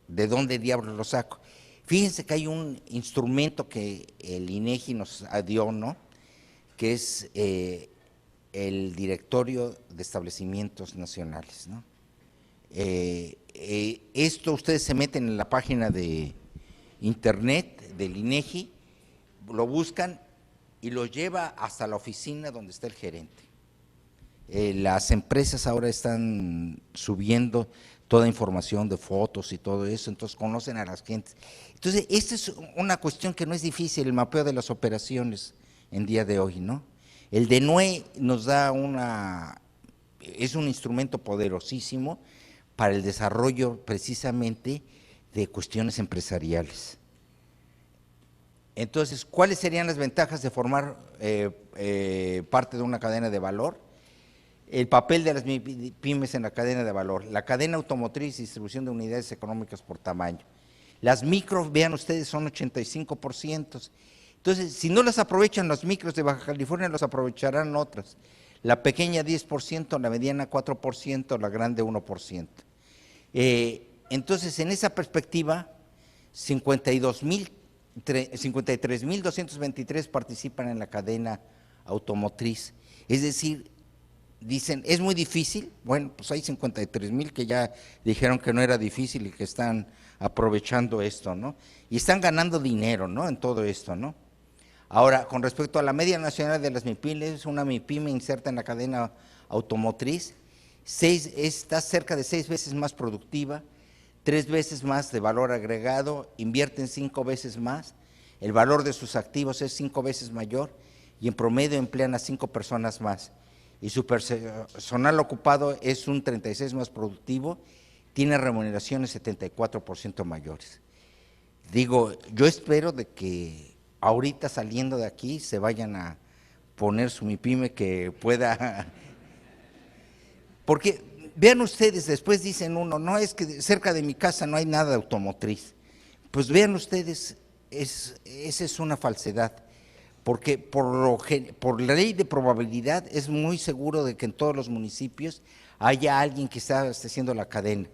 ¿de dónde diablos lo saco? Fíjense que hay un instrumento que el INEGI nos dio, ¿no? Que es el Directorio de Establecimientos Nacionales, ¿no? Esto ustedes se meten en la página de internet del INEGI, lo buscan y lo lleva hasta la oficina donde está el gerente. Las empresas ahora están subiendo toda información de fotos y todo eso, entonces conocen a las gentes. Entonces, esta es una cuestión que no es difícil, el mapeo de las operaciones en día de hoy, ¿no? El DENUE nos da es un instrumento poderosísimo para el desarrollo precisamente de cuestiones empresariales. Entonces, ¿cuáles serían las ventajas de formar parte de una cadena de valor? El papel de las pymes en la cadena de valor, la cadena automotriz y distribución de unidades económicas por tamaño. Las micros, vean ustedes, son 85%. Entonces, si no las aprovechan los micros de Baja California, los aprovecharán otras. La pequeña 10%, la mediana 4%, la grande 1%. Entonces, en esa perspectiva, 53.223 participan en la cadena automotriz. Es decir, dicen, es muy difícil. Bueno, pues hay 53,000 que ya dijeron que no era difícil y que están aprovechando esto, ¿no? Y están ganando dinero, ¿no?, en todo esto, ¿no? Ahora, con respecto a la media nacional de las MIPYMES, una MIPYME inserta en la cadena automotriz, está cerca de 6 veces más productiva, 3 veces más de valor agregado, invierten 5 veces más, el valor de sus activos es 5 veces mayor y en promedio emplean a 5 personas más. Y su personal ocupado es un 36% más productivo, tiene remuneraciones 74% mayores. Digo, yo espero de que ahorita saliendo de aquí se vayan a poner su MIPYME que pueda, porque vean ustedes, después dicen uno, no, es que cerca de mi casa no hay nada de automotriz. Pues vean ustedes, esa es una falsedad, porque por la ley de probabilidad es muy seguro de que en todos los municipios haya alguien que está haciendo la cadena.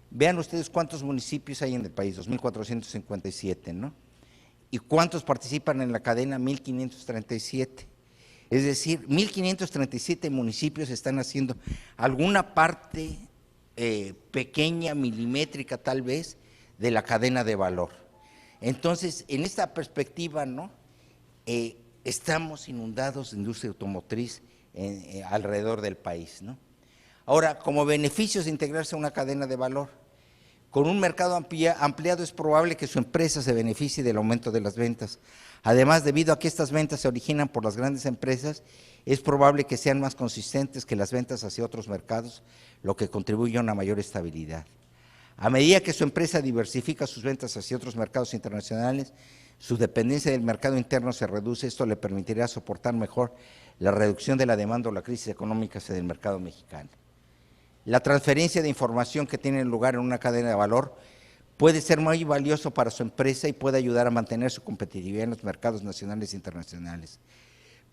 Vean ustedes cuántos municipios hay en el país, 2.457, ¿no? ¿Y cuántos participan en la cadena? 1.537. Es decir, 1.537 municipios están haciendo alguna parte pequeña, milimétrica tal vez, de la cadena de valor. Entonces, en esta perspectiva, ¿no?, estamos inundados de industria automotriz alrededor del país, ¿no? Ahora, como beneficios de integrarse a una cadena de valor, con un mercado ampliado es probable que su empresa se beneficie del aumento de las ventas. Además, debido a que estas ventas se originan por las grandes empresas, es probable que sean más consistentes que las ventas hacia otros mercados, lo que contribuye a una mayor estabilidad. A medida que su empresa diversifica sus ventas hacia otros mercados internacionales, su dependencia del mercado interno se reduce. Esto le permitirá soportar mejor la reducción de la demanda o la crisis económica hacia el mercado mexicano. La transferencia de información que tiene lugar en una cadena de valor puede ser muy valioso para su empresa y puede ayudar a mantener su competitividad en los mercados nacionales e internacionales.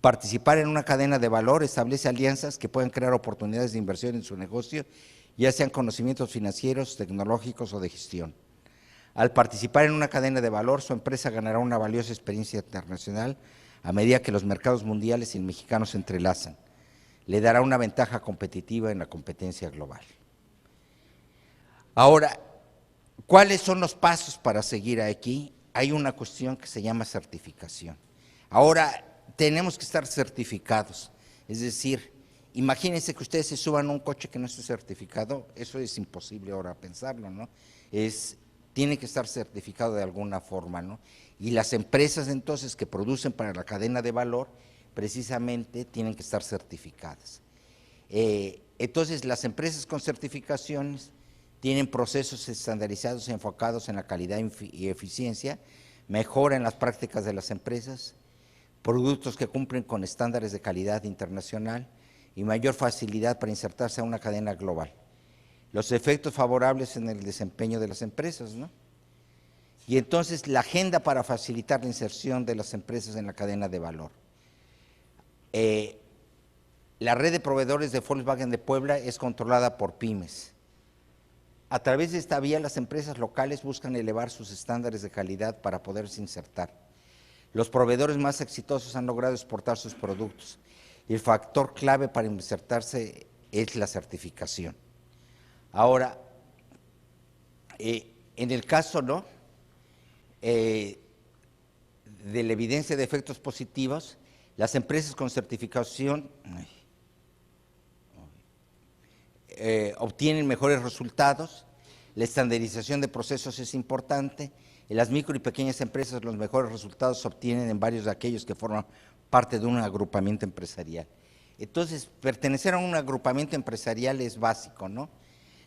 Participar en una cadena de valor establece alianzas que pueden crear oportunidades de inversión en su negocio, ya sean conocimientos financieros, tecnológicos o de gestión. Al participar en una cadena de valor, su empresa ganará una valiosa experiencia internacional a medida que los mercados mundiales y el mexicano se entrelazan. Le dará una ventaja competitiva en la competencia global. Ahora, ¿cuáles son los pasos para seguir aquí? Hay una cuestión que se llama certificación. Ahora, tenemos que estar certificados, es decir, imagínense que ustedes se suban a un coche que no esté certificado, eso es imposible ahora pensarlo, ¿no? Tiene que estar certificado de alguna forma, ¿no? Y las empresas entonces que producen para la cadena de valor, precisamente tienen que estar certificadas. Entonces, las empresas con certificaciones tienen procesos estandarizados enfocados en la calidad y eficiencia, mejora en las prácticas de las empresas, productos que cumplen con estándares de calidad internacional y mayor facilidad para insertarse a una cadena global. Los efectos favorables en el desempeño de las empresas, ¿no? Y entonces la agenda para facilitar la inserción de las empresas en la cadena de valor. La red de proveedores de Volkswagen de Puebla es controlada por pymes. A través de esta vía, las empresas locales buscan elevar sus estándares de calidad para poderse insertar. Los proveedores más exitosos han logrado exportar sus productos y el factor clave para insertarse es la certificación. Ahora, en el caso, ¿no?, de la evidencia de efectos positivos, las empresas con certificación obtienen mejores resultados, la estandarización de procesos es importante, en las micro y pequeñas empresas los mejores resultados se obtienen en varios de aquellos que forman parte de un agrupamiento empresarial. Entonces, pertenecer a un agrupamiento empresarial es básico, ¿no?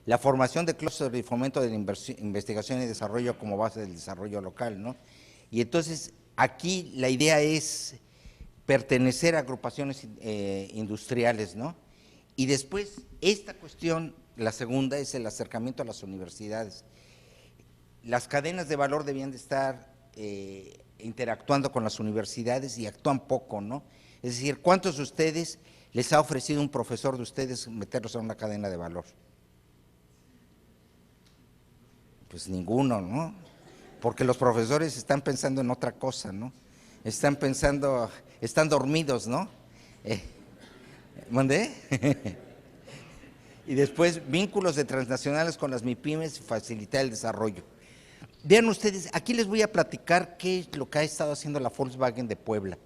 La formación de clústeres y fomento de la investigación y desarrollo como base del desarrollo local, ¿no? Y entonces, aquí la idea es pertenecer a agrupaciones industriales, ¿no? Y después, esta cuestión, la segunda, es el acercamiento a las universidades. Las cadenas de valor debían de estar interactuando con las universidades y actúan poco, ¿no? Es decir, ¿cuántos de ustedes les ha ofrecido un profesor de ustedes meterlos a una cadena de valor? Pues ninguno, ¿no? Porque los profesores están pensando en otra cosa, ¿no? Están pensando, están dormidos, ¿no? ¿Mandé? Y después, vínculos de transnacionales con las MIPYMES y facilitar el desarrollo. Vean ustedes, aquí les voy a platicar qué es lo que ha estado haciendo la Volkswagen de Puebla.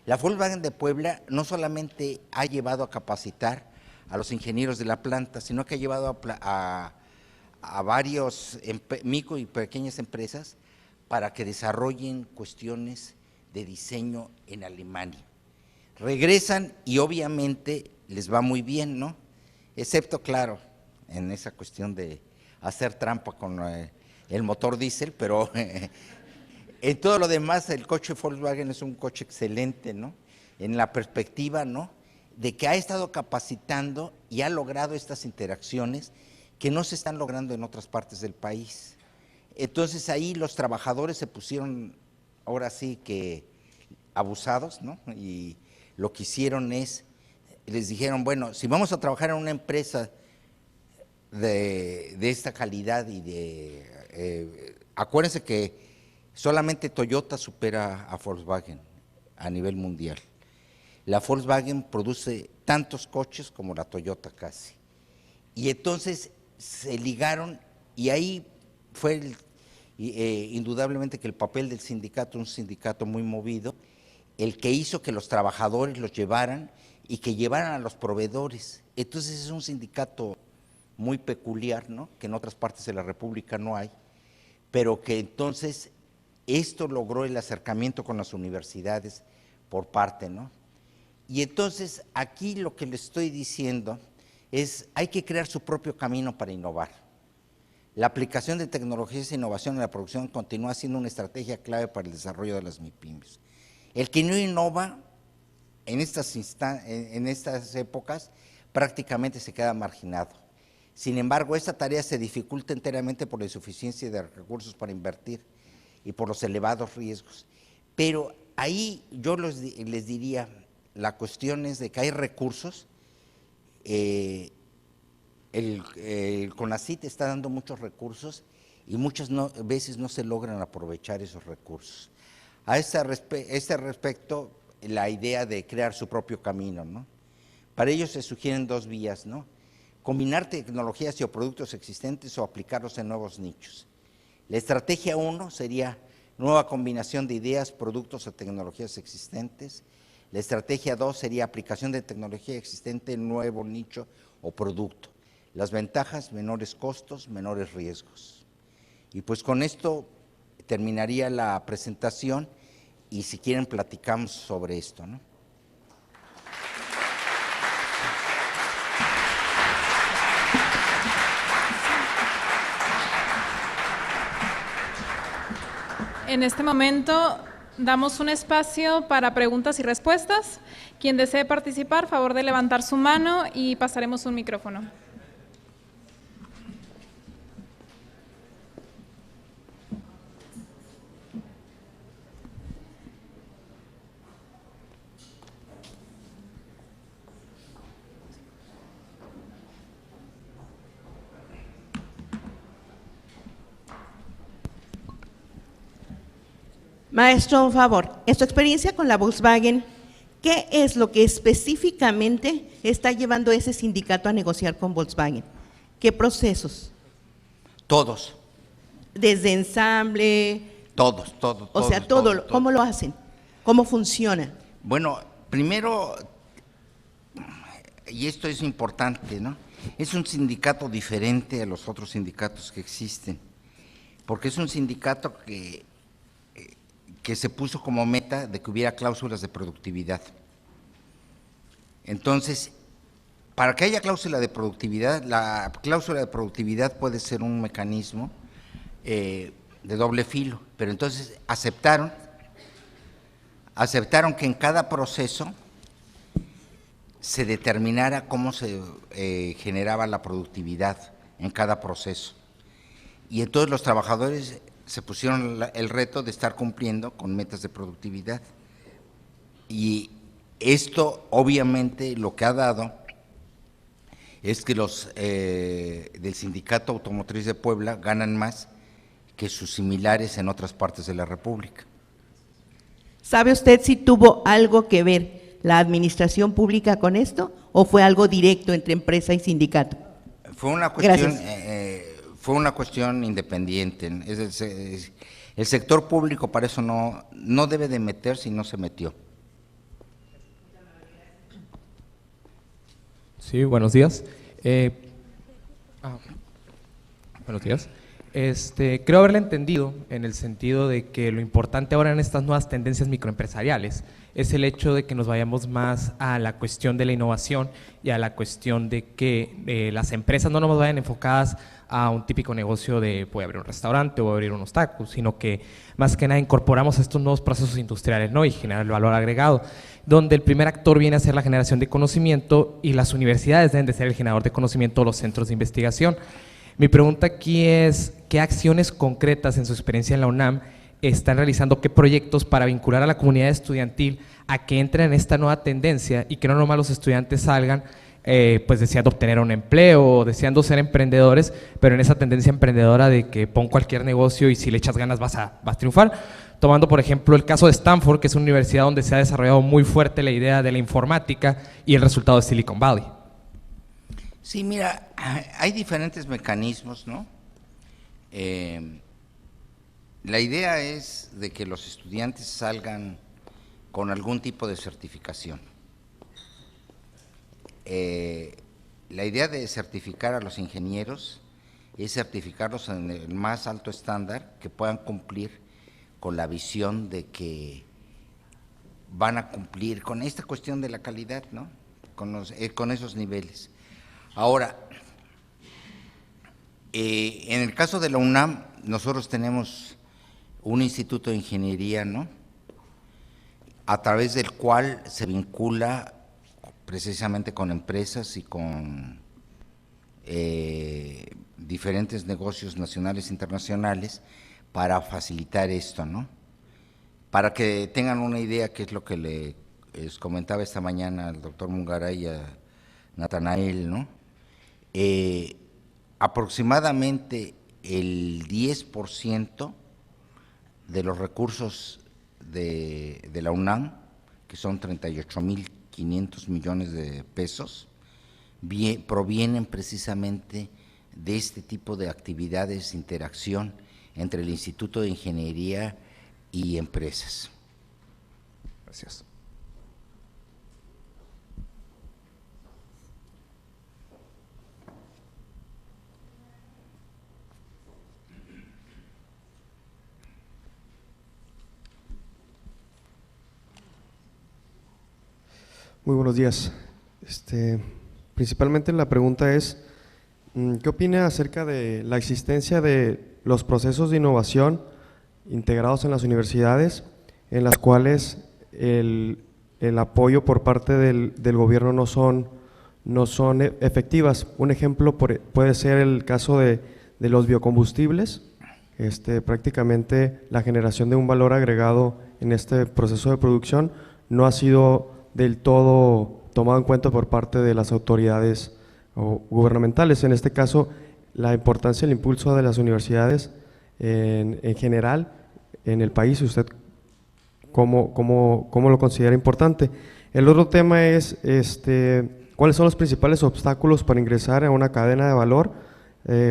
La Volkswagen de Puebla no solamente ha llevado a capacitar a los ingenieros de la planta, sino que ha llevado a varios micro y pequeñas empresas para que desarrollen cuestiones de diseño en Alemania. Regresan y obviamente les va muy bien, ¿no? Excepto, claro, en esa cuestión de hacer trampa con el motor diésel, pero en todo lo demás el coche Volkswagen es un coche excelente, ¿no? En la perspectiva, ¿no?, de que ha estado capacitando y ha logrado estas interacciones que no se están logrando en otras partes del país. Entonces ahí los trabajadores se pusieron, ahora sí que abusados, ¿no? Y lo que hicieron es, les dijeron, bueno, si vamos a trabajar en una empresa de esta calidad y acuérdense que solamente Toyota supera a Volkswagen a nivel mundial. La Volkswagen produce tantos coches como la Toyota casi. Y entonces se ligaron y ahí fue indudablemente que el papel del sindicato, un sindicato muy movido, el que hizo que los trabajadores los llevaran y que llevaran a los proveedores. Entonces es un sindicato muy peculiar, ¿no?, que en otras partes de la República no hay, pero que entonces esto logró el acercamiento con las universidades por parte, ¿no? Y entonces aquí lo que le estoy diciendo es, hay que crear su propio camino para innovar. La aplicación de tecnologías e innovación en la producción continúa siendo una estrategia clave para el desarrollo de las MIPYMES. El que no innova en estas épocas prácticamente se queda marginado. Sin embargo, esta tarea se dificulta enteramente por la insuficiencia de recursos para invertir y por los elevados riesgos. Pero ahí yo les diría, la cuestión es de que hay recursos, el CONACYT está dando muchos recursos y muchas veces no se logran aprovechar esos recursos. A este respecto, la idea de crear su propio camino, ¿no? Para ello se sugieren dos vías, ¿no? Combinar tecnologías y o productos existentes o aplicarlos en nuevos nichos. La estrategia 1 sería nueva combinación de ideas, productos o tecnologías existentes. La estrategia 2 sería aplicación de tecnología existente en nuevo nicho o producto. Las ventajas, menores costos, menores riesgos. Y pues con esto terminaría la presentación y si quieren platicamos sobre esto, ¿no? En este momento damos un espacio para preguntas y respuestas. Quien desee participar, favor de levantar su mano y pasaremos un micrófono. Maestro, un favor, en su experiencia con la Volkswagen, ¿qué es lo que específicamente está llevando ese sindicato a negociar con Volkswagen? ¿Qué procesos? Todos. Desde ensamble. Todos. O sea, todo. ¿Cómo lo hacen? ¿Cómo funciona? Bueno, primero, y esto es importante, ¿no? Es un sindicato diferente a los otros sindicatos que existen, porque es un sindicato que se puso como meta de que hubiera cláusulas de productividad. Entonces, para que haya cláusula de productividad, la cláusula de productividad puede ser un mecanismo de doble filo, pero entonces aceptaron que en cada proceso se determinara cómo se generaba la productividad en cada proceso. Y entonces los trabajadores se pusieron el reto de estar cumpliendo con metas de productividad. Y esto obviamente lo que ha dado es que los del Sindicato Automotriz de Puebla ganan más que sus similares en otras partes de la República. ¿Sabe usted si tuvo algo que ver la administración pública con esto o fue algo directo entre empresa y sindicato? Fue una cuestión independiente. El sector público para eso no debe de meterse y no se metió. Sí, buenos días. Buenos días. Creo haberle entendido en el sentido de que lo importante ahora en estas nuevas tendencias microempresariales es el hecho de que nos vayamos más a la cuestión de la innovación y a la cuestión de que las empresas no nos vayan enfocadas a un típico negocio de voy a abrir un restaurante o voy a abrir unos tacos, sino que más que nada incorporamos estos nuevos procesos industriales, ¿no? Y generar el valor agregado, donde el primer actor viene a ser la generación de conocimiento y las universidades deben de ser el generador de conocimiento o los centros de investigación. Mi pregunta aquí es, ¿qué acciones concretas en su experiencia en la UNAM están realizando, qué proyectos para vincular a la comunidad estudiantil a que entren en esta nueva tendencia y que no nomás los estudiantes salgan pues deseando obtener un empleo o deseando ser emprendedores, pero en esa tendencia emprendedora de que pon cualquier negocio y si le echas ganas vas a triunfar? Tomando por ejemplo el caso de Stanford, que es una universidad donde se ha desarrollado muy fuerte la idea de la informática y el resultado de Silicon Valley. Sí, mira, hay diferentes mecanismos, ¿no? La idea es de que los estudiantes salgan con algún tipo de certificación. La idea de certificar a los ingenieros es certificarlos en el más alto estándar, que puedan cumplir con la visión de que van a cumplir con esta cuestión de la calidad, ¿no? Con esos niveles. Ahora, en el caso de la UNAM, nosotros tenemos un instituto de ingeniería, ¿no?, a través del cual se vincula precisamente con empresas y con diferentes negocios nacionales e internacionales para facilitar esto, ¿no? Para que tengan una idea, que es lo que les comentaba esta mañana al doctor Mungaray y a Natanael, ¿no? Aproximadamente el 10% de los recursos de la UNAM, que son 38.500 millones de pesos, provienen precisamente de este tipo de actividades de interacción entre el Instituto de Ingeniería y empresas. Gracias. Muy buenos días. Principalmente la pregunta es, ¿qué opina acerca de la existencia de los procesos de innovación integrados en las universidades, en las cuales el apoyo por parte del gobierno no son efectivas? Un ejemplo puede ser el caso de los biocombustibles. Prácticamente la generación de un valor agregado en este proceso de producción no ha sido del todo tomado en cuenta por parte de las autoridades gubernamentales. En este caso, la importancia y el impulso de las universidades en general en el país, ¿usted cómo lo considera importante? El otro tema es ¿cuáles son los principales obstáculos para ingresar a una cadena de valor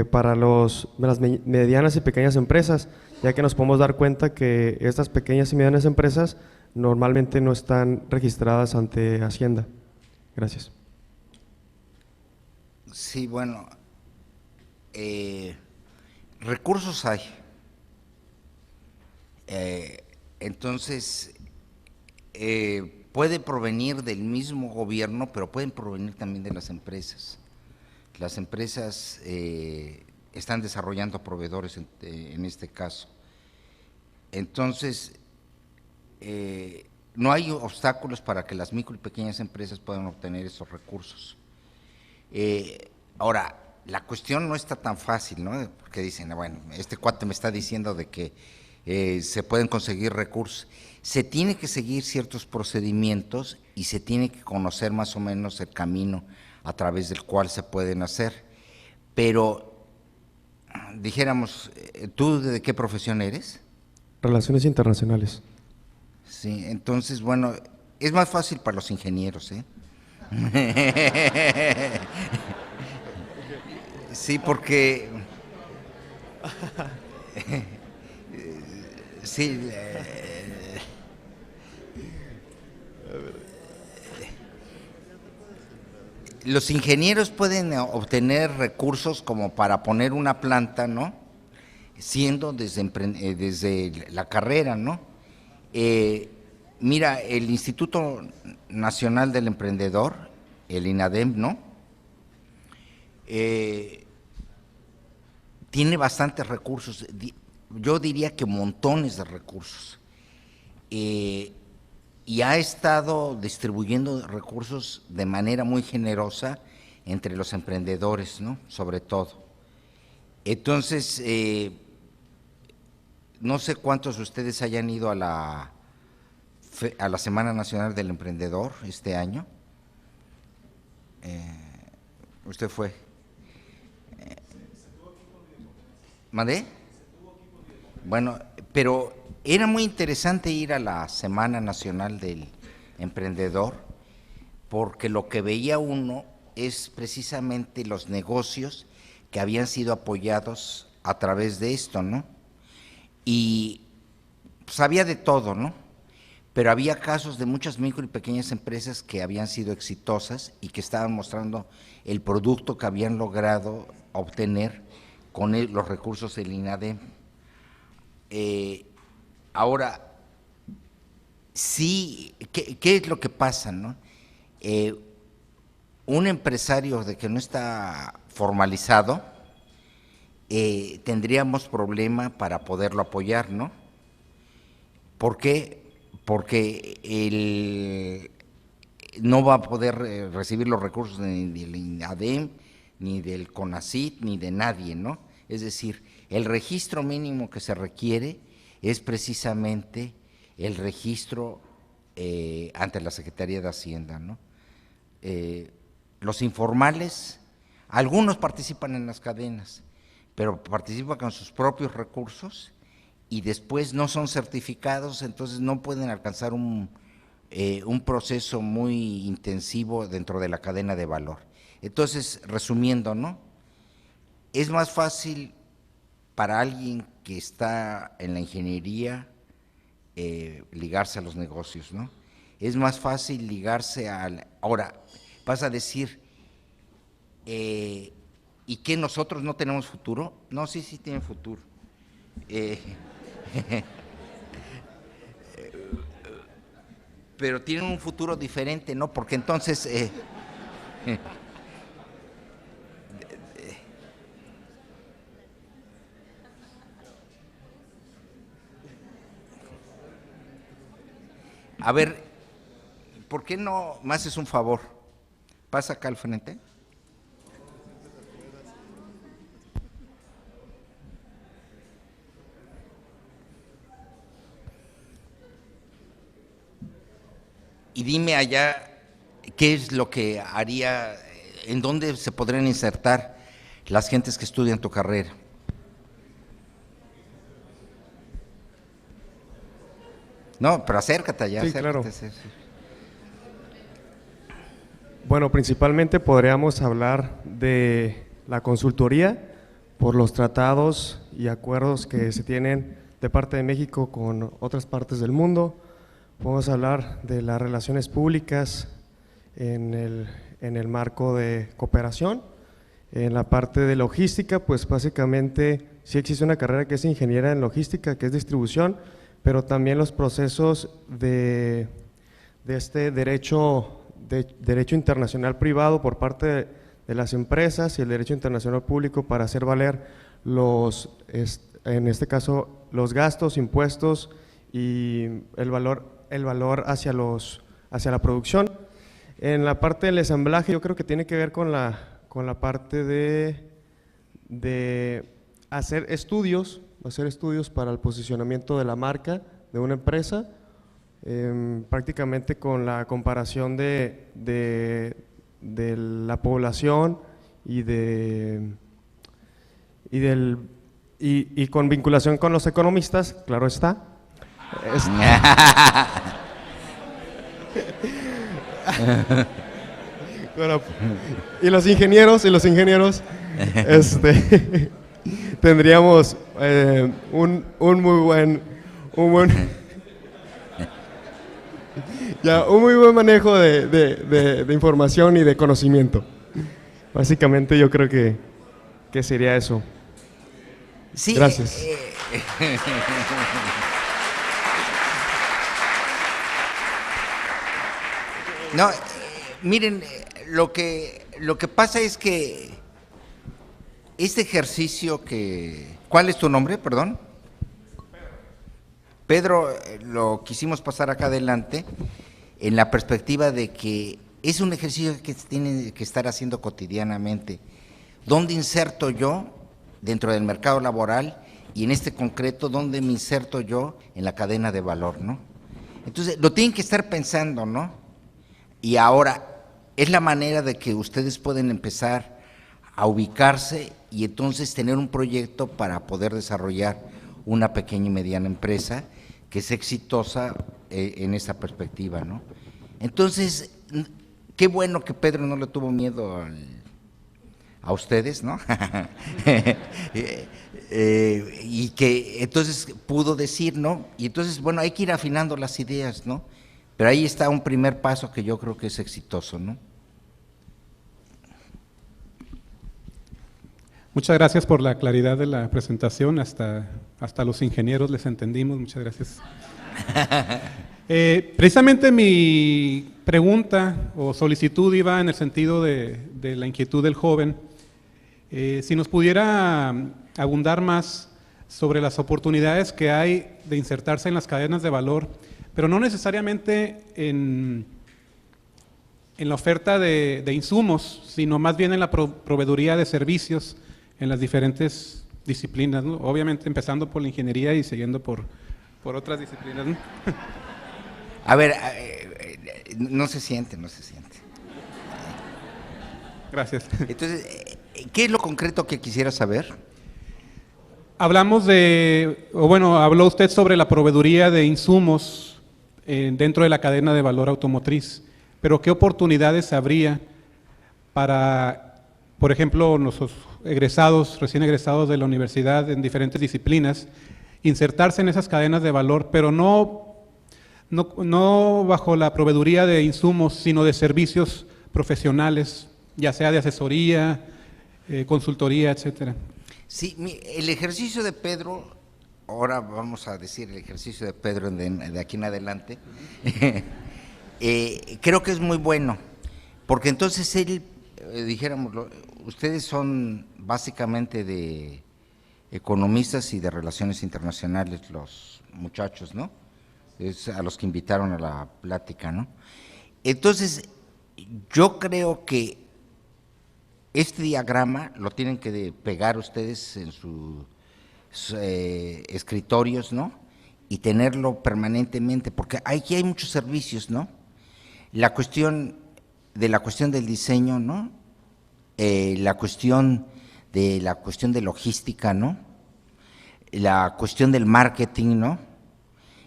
para las medianas y pequeñas empresas, ya que nos podemos dar cuenta que estas pequeñas y medianas empresas normalmente no están registradas ante Hacienda? Gracias. Sí, bueno, recursos hay. Entonces, puede provenir del mismo gobierno, pero pueden provenir también de las empresas. Las empresas están desarrollando proveedores en este caso. Entonces, no hay obstáculos para que las micro y pequeñas empresas puedan obtener esos recursos. Ahora, la cuestión no está tan fácil, ¿no? Porque dicen, bueno, este cuate me está diciendo de que se pueden conseguir recursos. Se tiene que seguir ciertos procedimientos y se tiene que conocer más o menos el camino a través del cual se pueden hacer. Pero, dijéramos, ¿tú de qué profesión eres? Relaciones internacionales. Sí, entonces, bueno, es más fácil para los ingenieros, ¿eh? Sí, porque… Sí, los ingenieros pueden obtener recursos como para poner una planta, ¿no? Siendo desde la carrera, ¿no? Mira, el Instituto Nacional del Emprendedor, el INADEM, ¿no? Tiene bastantes recursos, yo diría que montones de recursos, y ha estado distribuyendo recursos de manera muy generosa entre los emprendedores, ¿no? Sobre todo. Entonces, no sé cuántos de ustedes hayan ido a la Semana Nacional del Emprendedor este año. ¿Usted fue? ¿Mandé? Bueno, pero era muy interesante ir a la Semana Nacional del Emprendedor, porque lo que veía uno es precisamente los negocios que habían sido apoyados a través de esto, ¿no? Y pues había de todo, ¿no? Pero había casos de muchas micro y pequeñas empresas que habían sido exitosas y que estaban mostrando el producto que habían logrado obtener con los recursos del INADEM. Ahora, sí, ¿qué es lo que pasa, no? Un empresario de que no está formalizado, tendríamos problema para poderlo apoyar, ¿no? ¿Por qué? Porque él no va a poder recibir los recursos ni del INADEM, ni del CONACYT, ni de nadie, ¿no? Es decir, el registro mínimo que se requiere es precisamente el registro ante la Secretaría de Hacienda, ¿no? Los informales, algunos participan en las cadenas, pero participan con sus propios recursos y después no son certificados, entonces no pueden alcanzar un proceso muy intensivo dentro de la cadena de valor. Entonces, resumiendo, ¿no? Es más fácil para alguien que está en la ingeniería ligarse a los negocios, ¿no? Es más fácil ligarse al… Ahora, vas a decir, ¿y qué, nosotros no tenemos futuro? No, sí tienen futuro. Pero tienen un futuro diferente, ¿no? Porque entonces… a ver, ¿por qué no me haces un favor? Pasa acá al frente. Y dime allá qué es lo que haría, en dónde se podrían insertar las gentes que estudian tu carrera. No, pero acércate allá. Sí, acércate, claro. sí. Bueno, principalmente podríamos hablar de la consultoría por los tratados y acuerdos que se tienen de parte de México con otras partes del mundo. Podemos hablar de las relaciones públicas en el marco de cooperación. En la parte de logística, pues básicamente sí existe una carrera que es ingeniera en logística, que es distribución, pero también los procesos de este derecho internacional privado por parte de las empresas y el derecho internacional público para hacer valer en este caso, los gastos, impuestos y el valor hacia la producción. En la parte del ensamblaje yo creo que tiene que ver con la parte de hacer estudios para el posicionamiento de la marca de una empresa, prácticamente con la comparación de de la población y y con vinculación con los economistas, claro está. Bueno, y los ingenieros tendríamos un muy buen manejo de información y de conocimiento. Básicamente yo creo que sería eso. Sí, gracias. No, miren, lo que pasa es que este ejercicio ¿cuál es tu nombre, perdón? Pedro, lo quisimos pasar acá adelante en la perspectiva de que es un ejercicio que tiene que estar haciendo cotidianamente. ¿Dónde inserto yo dentro del mercado laboral y en este concreto, dónde me inserto yo en la cadena de valor, ¿no? Entonces, lo tienen que estar pensando, ¿no? Y ahora, es la manera de que ustedes pueden empezar a ubicarse y entonces tener un proyecto para poder desarrollar una pequeña y mediana empresa que es exitosa en esa perspectiva, ¿no? Entonces, qué bueno que Pedro no le tuvo miedo a ustedes, ¿no? Y que entonces pudo decir, ¿no? Y entonces, bueno, hay que ir afinando las ideas, ¿no? Pero ahí está un primer paso que yo creo que es exitoso, ¿no? Muchas gracias por la claridad de la presentación, hasta los ingenieros les entendimos, muchas gracias. Precisamente mi pregunta o solicitud iba en el sentido de la inquietud del joven. Si nos pudiera abundar más sobre las oportunidades que hay de insertarse en las cadenas de valor, pero no necesariamente en la oferta de insumos, sino más bien en la proveeduría de servicios en las diferentes disciplinas, ¿no? Obviamente empezando por la ingeniería y siguiendo por otras disciplinas, ¿no? A ver, no se siente. Gracias. Entonces, ¿qué es lo concreto que quisiera saber? Habló usted sobre la proveeduría de insumos dentro de la cadena de valor automotriz, pero ¿qué oportunidades habría para, por ejemplo, nuestros recién egresados de la universidad en diferentes disciplinas, insertarse en esas cadenas de valor, pero no bajo la proveeduría de insumos, sino de servicios profesionales, ya sea de asesoría, consultoría, etcétera? Sí, el ejercicio de Pedro, ahora vamos a decir el ejercicio de Pedro de aquí en adelante, creo que es muy bueno, porque entonces él, dijéramos, ustedes son básicamente de economistas y de relaciones internacionales los muchachos, ¿no? Es a los que invitaron a la plática, ¿no? Entonces, yo creo que este diagrama lo tienen que pegar ustedes en sus escritorios, ¿no? Y tenerlo permanentemente, porque aquí hay muchos servicios, ¿no? La cuestión del diseño, ¿no? La cuestión de logística, ¿no? La cuestión del marketing, ¿no?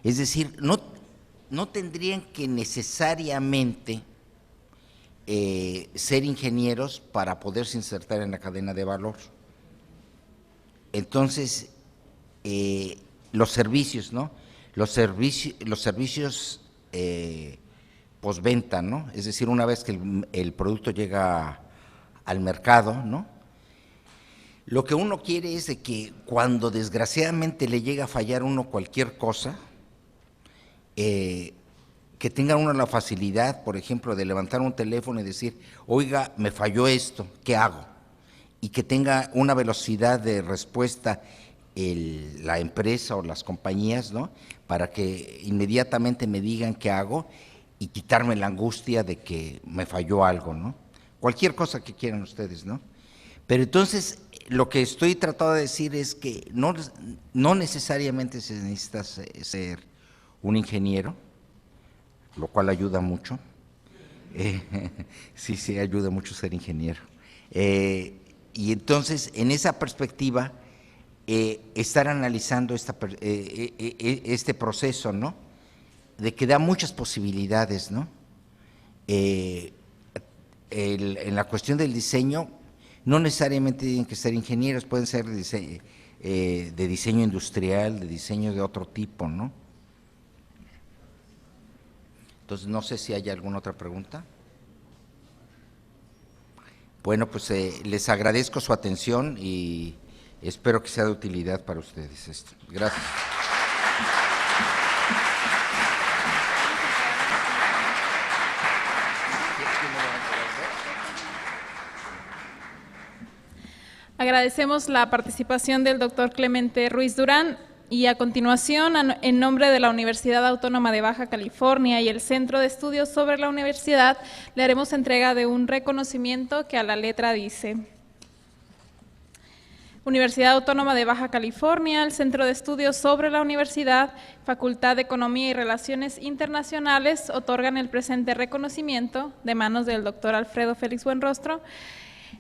Es decir, no tendrían que necesariamente ser ingenieros para poderse insertar en la cadena de valor. Entonces, los servicios, ¿no? Los servicios postventa, ¿no? Es decir, una vez que el producto llega al mercado, ¿no? Lo que uno quiere es de que cuando desgraciadamente le llega a fallar uno cualquier cosa, que tenga uno la facilidad, por ejemplo, de levantar un teléfono y decir, oiga, me falló esto, ¿qué hago? Y que tenga una velocidad de respuesta la empresa o las compañías, ¿no? Para que inmediatamente me digan qué hago y quitarme la angustia de que me falló algo, ¿no? Cualquier cosa que quieran ustedes, ¿no? Pero entonces, lo que estoy tratando de decir es que no necesariamente se necesita ser un ingeniero, lo cual ayuda mucho, Sí, ayuda mucho ser ingeniero. Y entonces, en esa perspectiva, estar analizando este proceso, ¿no? De que da muchas posibilidades, ¿no? En la cuestión del diseño, no necesariamente tienen que ser ingenieros, pueden ser de diseño industrial, de diseño de otro tipo, ¿no? Entonces, no sé si hay alguna otra pregunta. Bueno, pues les agradezco su atención y espero que sea de utilidad para ustedes esto. Gracias. Agradecemos la participación del doctor Clemente Ruiz Durán y a continuación, en nombre de la Universidad Autónoma de Baja California y el Centro de Estudios sobre la Universidad, le haremos entrega de un reconocimiento que a la letra dice: Universidad Autónoma de Baja California, el Centro de Estudios sobre la Universidad, Facultad de Economía y Relaciones Internacionales, otorgan el presente reconocimiento de manos del doctor Alfredo Félix Buenrostro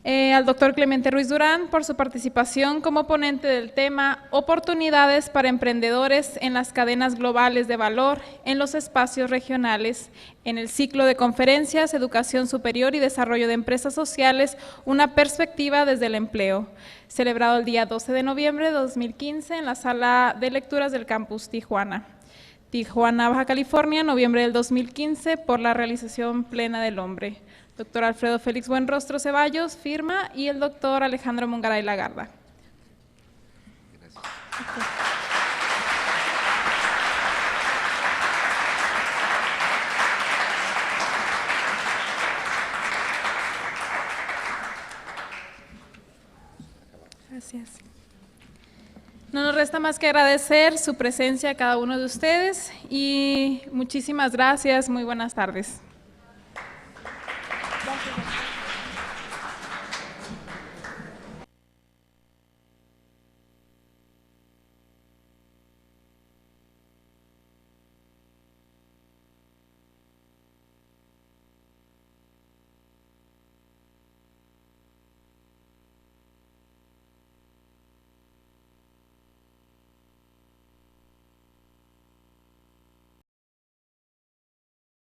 al doctor Clemente Ruiz Durán por su participación como ponente del tema Oportunidades para emprendedores en las cadenas globales de valor en los espacios regionales, en el ciclo de conferencias Educación Superior y Desarrollo de Empresas Sociales, una perspectiva desde el empleo, celebrado el día 12 de noviembre de 2015 en la Sala de Lecturas del Campus Tijuana, Baja California, noviembre del 2015, por la realización plena del hombre. Doctor Alfredo Félix Buenrostro Ceballos, firma, y el doctor Alejandro Mongaray Lagarda. Gracias. No nos resta más que agradecer su presencia a cada uno de ustedes y muchísimas gracias. Muy buenas tardes. Gracias.